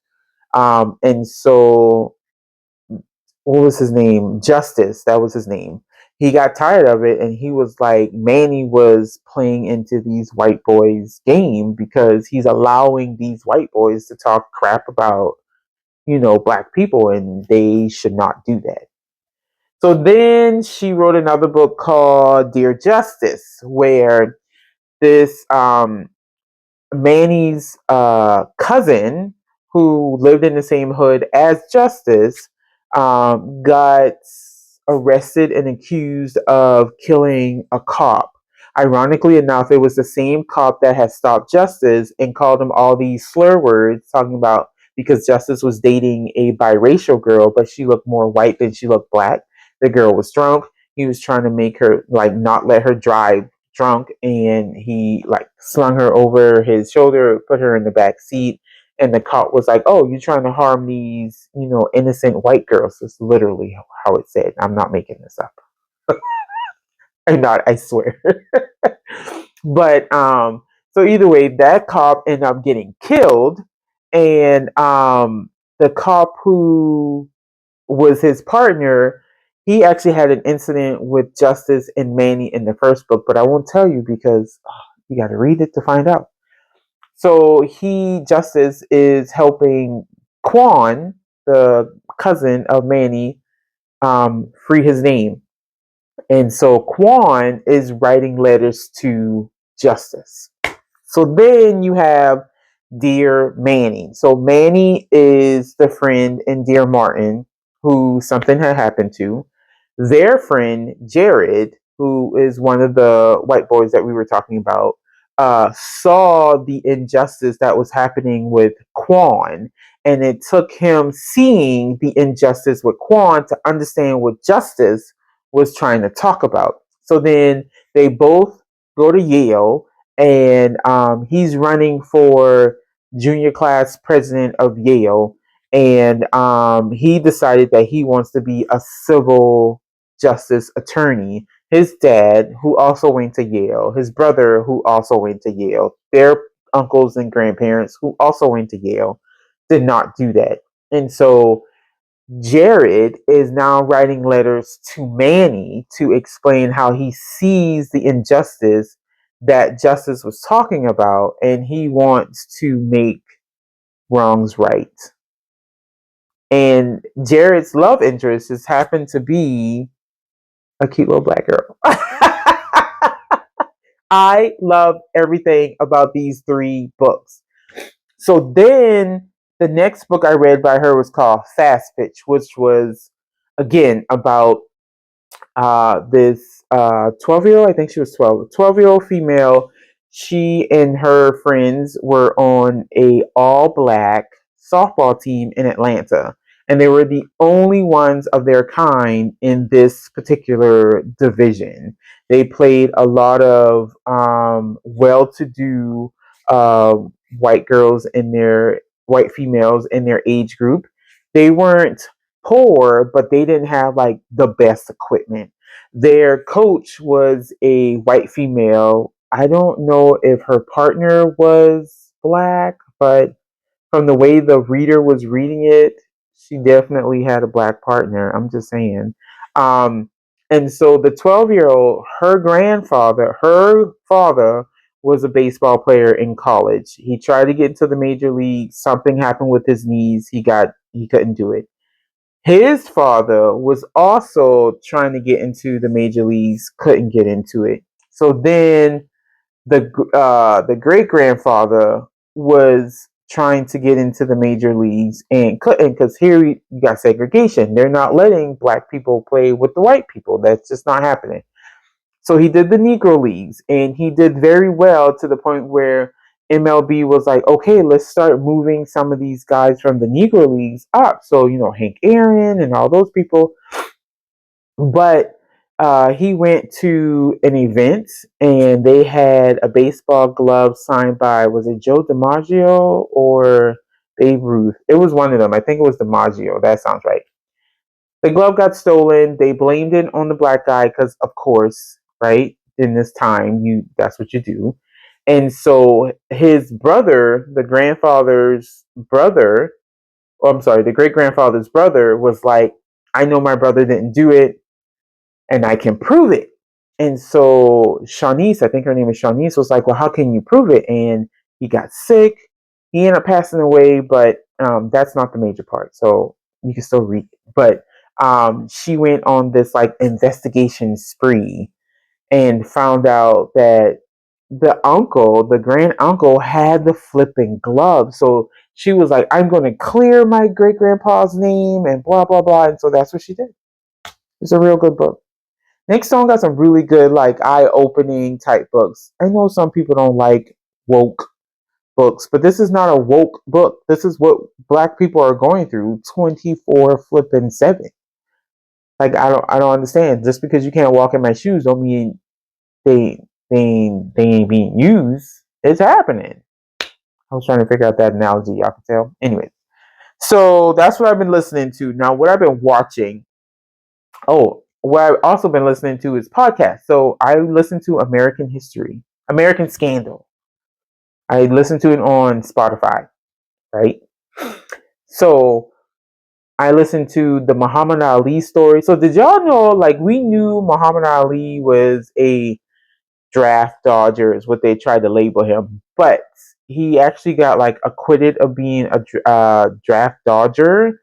And so, what was his name? Justice, that was his name. He got tired of it, and he was like, Manny was playing into these white boys' game because he's allowing these white boys to talk crap about, black people, and they should not do that. So then she wrote another book called Dear Justice, where this Manny's cousin, who lived in the same hood as Justice, got arrested and accused of killing a cop. Ironically enough, it was the same cop that had stopped Justice and called him all these slur words, talking about because Justice was dating a biracial girl, but she looked more white than she looked black. The girl was drunk. He was trying to make her, like, not let her drive drunk, and he, like, slung her over his shoulder, put her in the back seat, and the cop was like, "Oh, you're trying to harm these, innocent white girls." That's literally how it said. I'm not making this up. I'm not, I swear. But so either way, that cop ended up getting killed, and the cop who was his partner, he actually had an incident with Justice and Manny in the first book, but I won't tell you because you got to read it to find out. So Justice, is helping Quan, the cousin of Manny, free his name. And so Quan is writing letters to Justice. So then you have Dear Manny. So Manny is the friend in Dear Martin who something had happened to. Their friend Jared, who is one of the white boys that we were talking about, saw the injustice that was happening with Quan. And it took him seeing the injustice with Quan to understand what Justice was trying to talk about. So then they both go to Yale, and he's running for junior class president of Yale. And he decided that he wants to be a civil justice attorney. His dad, who also went to Yale, his brother, who also went to Yale, their uncles and grandparents, who also went to Yale, did not do that. And so Jared is now writing letters to Manny to explain how he sees the injustice that Justice was talking about, and he wants to make wrongs right. And Jared's love interest just happened to be a cute little black girl. I love everything about these three books. So then the next book I read by her was called Fast Pitch, which was again about this 12-year-old, I think she was 12, 12-year-old female. She and her friends were on a all black softball team in Atlanta, and they were the only ones of their kind in this particular division. They played a lot of well-to-do uh, white girls in their white females in their age group. They weren't poor, but they didn't have like the best equipment. Their coach was a white female. I don't know if her partner was black, but from the way the reader was reading it, she definitely had a black partner. I'm just saying. Um, and so the 12-year-old, her father was a baseball player in college. He tried to get into the major league. Something happened with his knees. He couldn't do it. His father was also trying to get into the major leagues, couldn't get into it. So then the great grandfather was trying to get into the major leagues and couldn't, because here you got segregation. They're not letting black people play with the white people. That's just not happening. So he did the Negro Leagues, and he did very well to the point where MLB was like, okay, let's start moving some of these guys from the Negro Leagues up. So, Hank Aaron and all those people. But he went to an event, and they had a baseball glove signed by, was it Joe DiMaggio or Babe Ruth? It was one of them. I think it was DiMaggio. That sounds right. The glove got stolen. They blamed it on the black guy because, of course, right, in this time, that's what you do. And so his brother, the grandfather's brother, the great grandfather's brother, was like, I know my brother didn't do it, and I can prove it. And so Shawnice, I think her name is Shawnice, was like, well, how can you prove it? And he got sick. He ended up passing away, but that's not the major part. So you can still read it. But she went on this like investigation spree and found out that the grand uncle, had the flipping glove. So she was like, I'm going to clear my great grandpa's name and blah, blah, blah. And so that's what she did. It's a real good book. Next song got some really good, like, eye opening type books. I know some people don't like woke books, but this is not a woke book. This is what black people are going through 24 flipping 7. Like, I don't understand. Just because you can't walk in my shoes don't mean they ain't being used. It's happening. I was trying to figure out that analogy. Y'all can tell. Anyway, so that's what I've been listening to. Now, what I've been watching. Oh, what I've also been listening to is podcasts. So I listen to American History, American Scandal. I listen to it on Spotify, right? So I listened to the Muhammad Ali story. So did y'all know? Like, we knew Muhammad Ali was a draft dodger, is what they tried to label him, but he actually got like acquitted of being a draft dodger,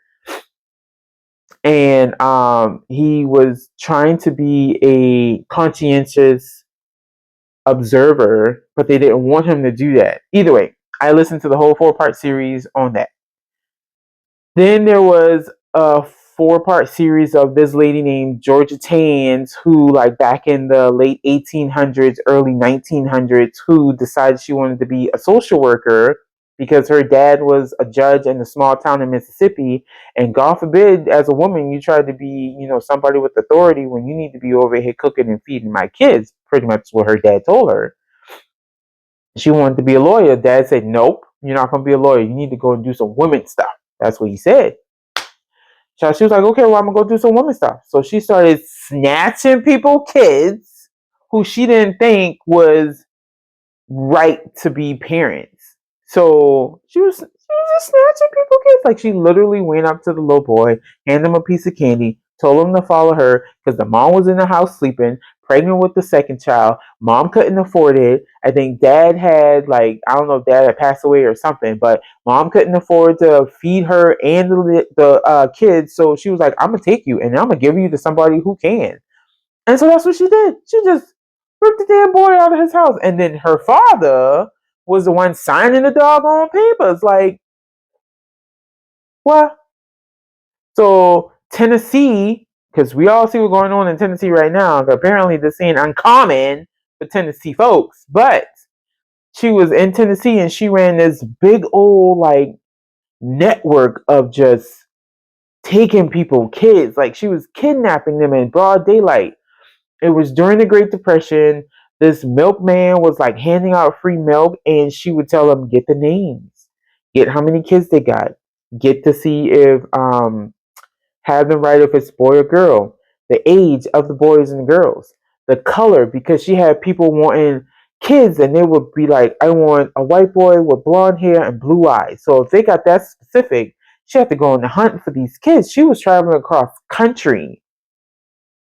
and he was trying to be a conscientious observer, but they didn't want him to do that. Either way, I listened to the whole 4-part series on that. Then there was a 4-part series of this lady named Georgia Tans, who, like, back in the late 1800s, early 1900s, who decided she wanted to be a social worker because her dad was a judge in a small town in Mississippi. And God forbid, as a woman, you try to be, somebody with authority when you need to be over here cooking and feeding my kids. Pretty much what her dad told her. She wanted to be a lawyer. Dad said, nope, you're not going to be a lawyer. You need to go and do some women stuff. That's what he said. So she was like, okay, well, I'm going to go do some women stuff. So she started snatching people's kids who she didn't think was right to be parents. So she was just snatching people's kids. Like, she literally went up to the little boy, handed him a piece of candy, told him to follow her because the mom was in the house sleeping, pregnant with the second child. Mom couldn't afford it. I think dad had, like, I don't know if dad had passed away or something, but mom couldn't afford to feed her and the kids. So she was like, I'm going to take you and I'm going to give you to somebody who can. And so that's what she did. She just ripped the damn boy out of his house. And then her father was the one signing the doggone papers. Like, what? So Tennessee, because we all see what's going on in Tennessee right now. Apparently this ain't uncommon for Tennessee folks. But she was in Tennessee and she ran this big old, like, network of just taking people, kids. Like, she was kidnapping them in broad daylight. It was during the Great Depression. This milkman was like handing out free milk, and she would tell them, get the names, get how many kids they got, get to see if have them write if it's boy or girl, the age of the boys and the girls, the color, because she had people wanting kids, and they would be like, I want a white boy with blonde hair and blue eyes. So if they got that specific, she had to go on the hunt for these kids. She was traveling across country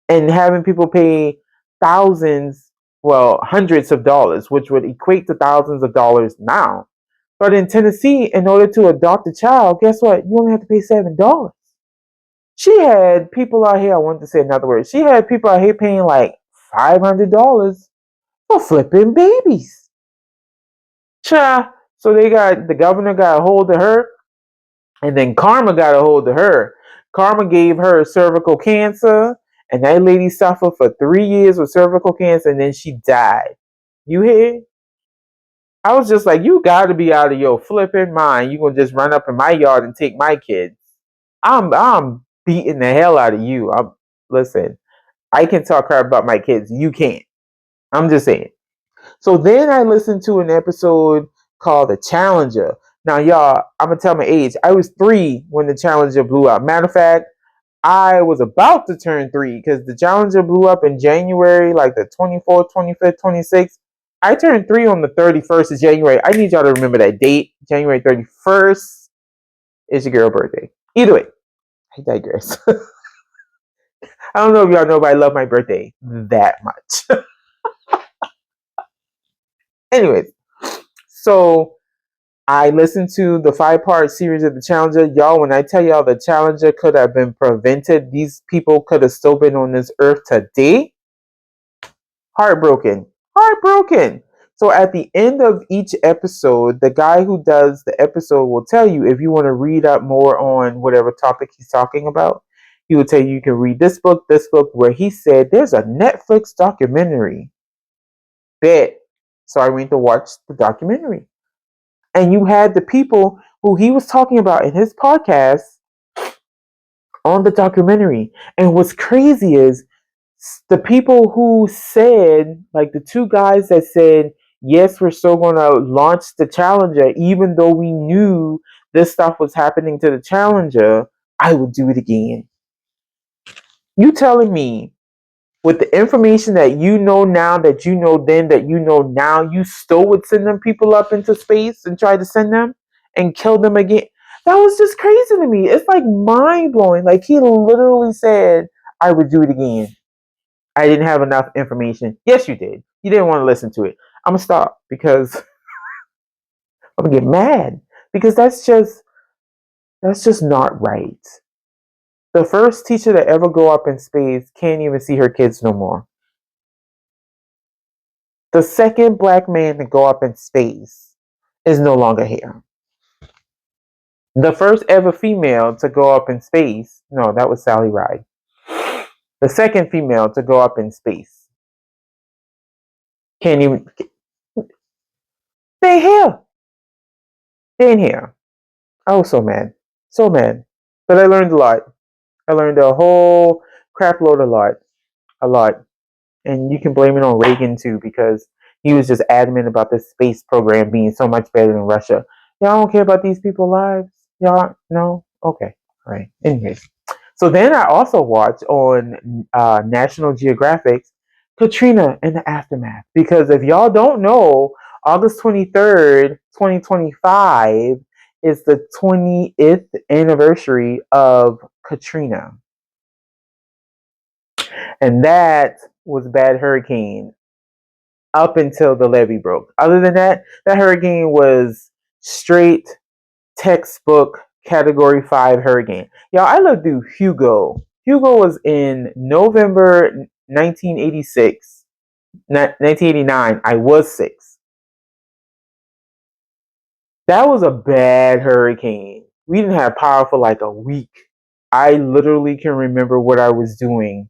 and having people pay thousands, well, hundreds of dollars, which would equate to thousands of dollars now. But in Tennessee, in order to adopt a child, guess what? You only have to pay $7. She had people out here, I wanted to say another word. She had people out here paying like $500 for flipping babies. Cha. So the governor got a hold of her, and then Karma got a hold of her. Karma gave her cervical cancer, and that lady suffered for 3 years with cervical cancer, and then she died. You hear? I was just like, you got to be out of your flipping mind. You gonna just run up in my yard and take my kids? I'm beating the hell out of you. Listen. I can talk crap about my kids. You can't. I'm just saying. So then I listened to an episode called The Challenger. Now, y'all, I'm going to tell my age. I was 3 when The Challenger blew up. Matter of fact, I was about to turn 3 because The Challenger blew up in January, like the 24th, 25th, 26th. I turned 3 on the 31st of January. I need y'all to remember that date. January 31st is your girl birthday. Either way, I digress. I don't know if y'all know, but I love my birthday that much. Anyways, so I listened to the 5-part series of the Challenger. Y'all, when I tell y'all the Challenger could have been prevented, these people could have still been on this earth today. Heartbroken. Heartbroken. So at the end of each episode, the guy who does the episode will tell you if you want to read up more on whatever topic he's talking about. He will tell you can read this book, where he said there's a Netflix documentary. Bet. So I went to watch the documentary. And you had the people who he was talking about in his podcast on the documentary. And what's crazy is the people who said, like the two guys that said, yes, we're still going to launch the Challenger, even though we knew this stuff was happening to the Challenger, I would do it again. You telling me with the information that you know now, that you know then, that you know now, you still would send them people up into space and try to send them and kill them again? That was just crazy to me. It's like mind blowing. Like he literally said, I would do it again. I didn't have enough information. Yes, you did. You didn't want to listen to it. I'm gonna stop because I'm gonna get mad because that's just not right. The first teacher to ever go up in space can't even see her kids no more. The second black man to go up in space is no longer here. The first ever female to go up in space, no, that was Sally Ride. The second female to go up in space can't even. They here. They in here. I was so mad. So mad. But I learned a lot. I learned a whole crap load a lot. A lot. And you can blame it on Reagan too, because he was just adamant about this space program being so much better than Russia. Y'all don't care about these people's lives? Y'all no? Okay. All right. Anyways. So then I also watched on National Geographic's Katrina and the Aftermath. Because if y'all don't know, August 23rd, 2025 is the 20th anniversary of Katrina. And that was a bad hurricane up until the levee broke. Other than that, that hurricane was straight textbook Category 5 hurricane. Y'all, I lived through Hugo. Hugo was in November 1986. 1989. I was 6. That was a bad hurricane. We didn't have power for like a week. I literally can remember what I was doing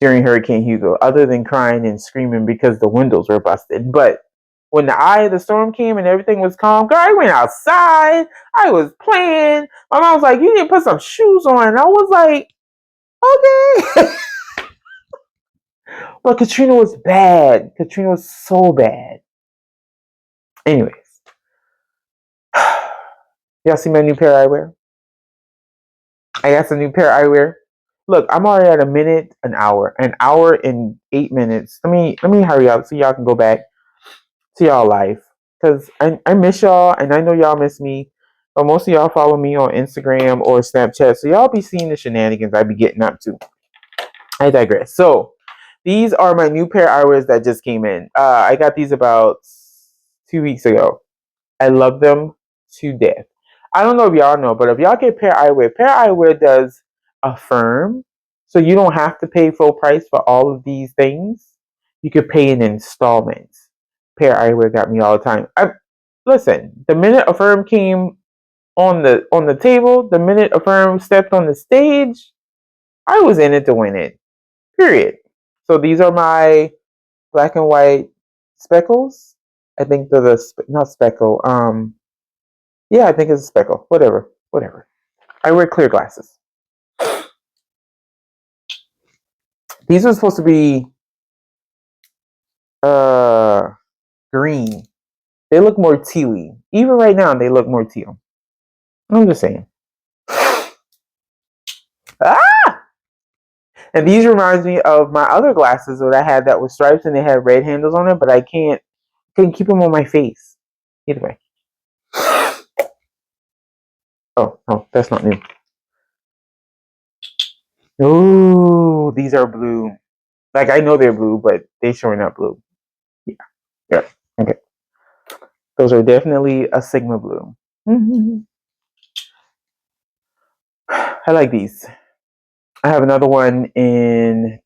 during Hurricane Hugo, other than crying and screaming because the windows were busted. But when the eye of the storm came and everything was calm, girl, I went outside. I was playing. My mom was like, you need to put some shoes on. And I was like, okay. But Katrina was bad. Katrina was so bad. Anyways. Y'all see my new pair of eyewear? I got some new pair of eyewear. Look, I'm already at an hour and 8 minutes. Let me hurry up so y'all can go back to y'all life, because I miss y'all and I know y'all miss me, but most of y'all follow me on Instagram or Snapchat, so y'all be seeing the shenanigans I be getting up to. I digress. So these are my new pair of eyewears that just came in. I got these about 2 weeks ago. I love them to death. I don't know if y'all know, but if y'all get pair eyewear does affirm, so you don't have to pay full price for all of these things. You could pay in installments. Pair eyewear got me all the time. Listen, the minute Affirm came on the table, the minute Affirm stepped on the stage, I was in it to win it. Period. So these are my black and white speckles. I think they're not speckle. Yeah, I think it's a speckle. Whatever. I wear clear glasses. These are supposed to be green. They look more tealy. Even right now, they look more teal. I'm just saying. Ah! And these reminds me of my other glasses that I had that were stripes and they had red handles on it, but I couldn't keep them on my face. Either way. Oh, no, that's not new. Ooh, these are blue. Like, I know they're blue, but they're showing up blue. Yeah. Okay. Those are definitely a Sigma blue. I like these. I have another one in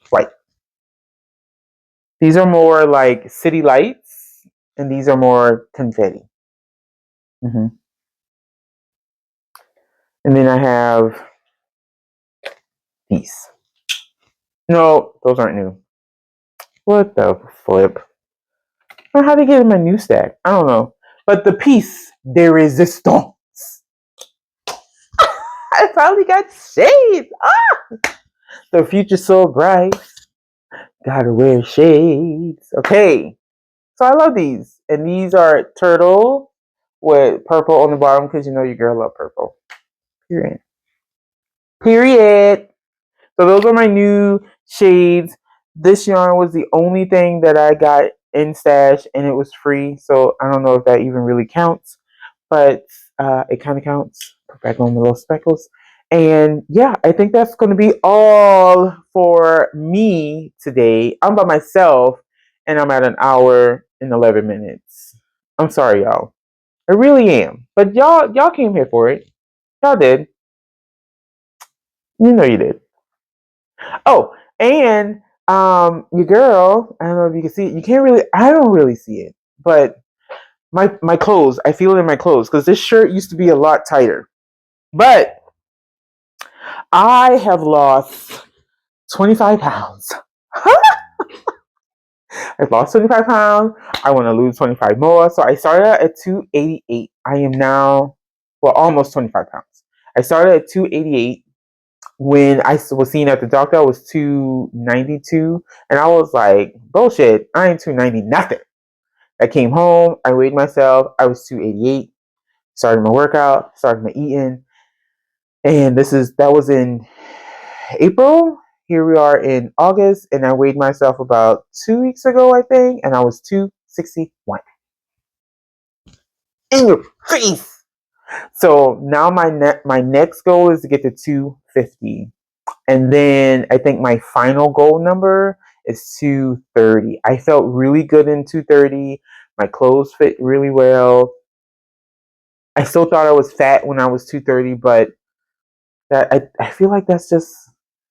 white. These are more like city lights, and these are more confetti. And then I have these. No, those aren't new. What the flip? I don't know how to get in my new stack. I don't know. But the piece de resistance. I finally got shades. The future's so bright. Gotta wear shades. Okay. So I love these. And these are turtle with purple on the bottom because you know your girl love purple. Period. Period. So those are my new shades. This yarn was the only thing that I got in stash and it was free. So I don't know if that even really counts. But it kind of counts. Put back on the little speckles. And yeah, I think that's going to be all for me today. I'm by myself and I'm at an hour and 11 minutes. I'm sorry, y'all. I really am. But y'all came here for it. Y'all did. You know you did. Oh, and your girl, I don't know if you can see it. You can't really, I don't really see it. But my clothes, I feel it in my clothes because this shirt used to be a lot tighter. But I have lost 25 pounds. I've lost 25 pounds. I want to lose 25 more. So I started at 288. I am now, well, almost 25 pounds. I started at 288. When I was seen at the doctor, I was 292. And I was like, bullshit, I ain't 290 nothing. I came home. I weighed myself. I was 288. Started my workout. Started my eating. And that was in April. Here we are in August, and I weighed myself about 2 weeks ago, I think, and I was 261. In your face. So now my next goal is to get to 250, and then I think my final goal number is 230. I felt really good in 230. My clothes fit really well. I still thought I was fat when I was 230, but I feel like that's just,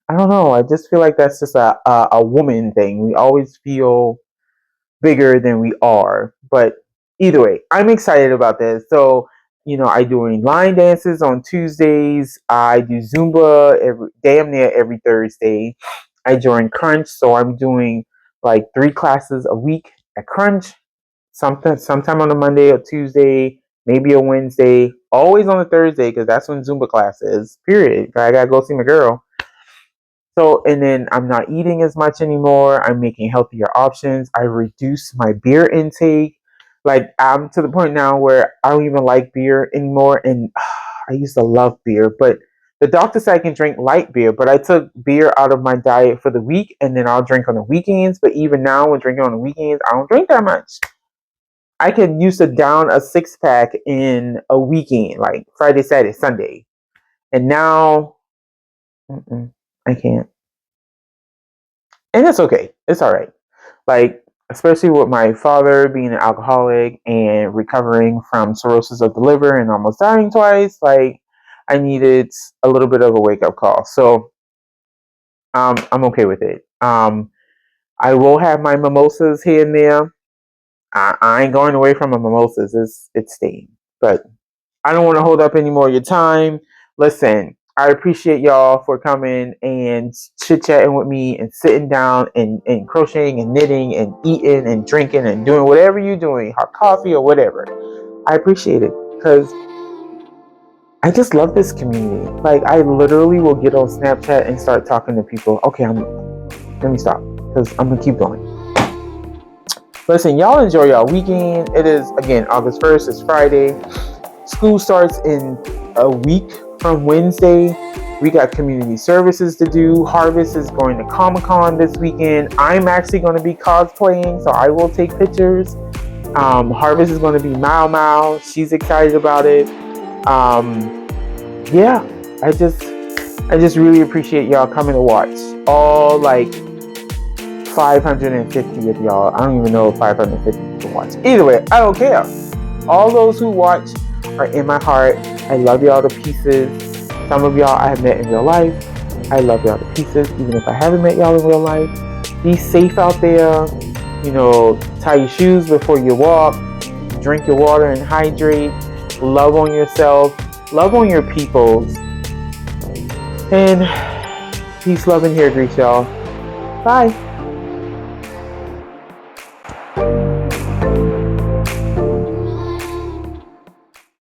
I don't know. I just feel like that's just a woman thing. We always feel bigger than we are. But either way, I'm excited about this. So, I do line dances on Tuesdays. I do Zumba damn near every Thursday. I join Crunch, so I'm doing like 3 classes a week at Crunch. Sometime on a Monday or Tuesday, maybe a Wednesday, always on a Thursday because that's when Zumba class is. Period. I gotta go see my girl. So, and then I'm not eating as much anymore. I'm making healthier options. I reduced my beer intake. Like, I'm to the point now where I don't even like beer anymore. And I used to love beer, but the doctor said I can drink light beer, but I took beer out of my diet for the week and then I'll drink on the weekends. But even now, when drinking on the weekends, I don't drink that much. I can used to down a 6-pack in a weekend, like Friday, Saturday, Sunday. And now, I can't. And it's okay. It's all right. Like, especially with my father being an alcoholic and recovering from cirrhosis of the liver and almost dying twice, like, I needed a little bit of a wake-up call. So, I'm okay with it. I will have my mimosas here and there. I ain't going away from my mimosas. It's staying. But I don't want to hold up any more of your time. Listen, I appreciate y'all for coming and chit-chatting with me and sitting down and crocheting and knitting and eating and drinking and doing whatever you're doing, hot coffee or whatever. I appreciate it because I just love this community. Like, I literally will get on Snapchat and start talking to people. Okay, let me stop because I'm going to keep going. Listen, y'all enjoy y'all weekend. It is, again, August 1st. It's Friday. School starts in a week from Wednesday. We got community services to do. Harvess is going to Comic-Con this weekend. I'm actually going to be cosplaying, so I will take pictures. Harvest is going to be Mao Mao. She's excited about it. Yeah, I just really appreciate y'all coming to watch. All like 550 of y'all. I don't even know if 550 people watch. Either way, I don't care. All those who watch are in my heart. I love y'all to pieces. Some of y'all I have met in real life. I love y'all to pieces, even if I haven't met y'all in real life. Be safe out there. You know, tie your shoes before you walk. Drink your water and hydrate. Love on yourself. Love on your peoples. And peace, love, and hair grease, y'all. Bye.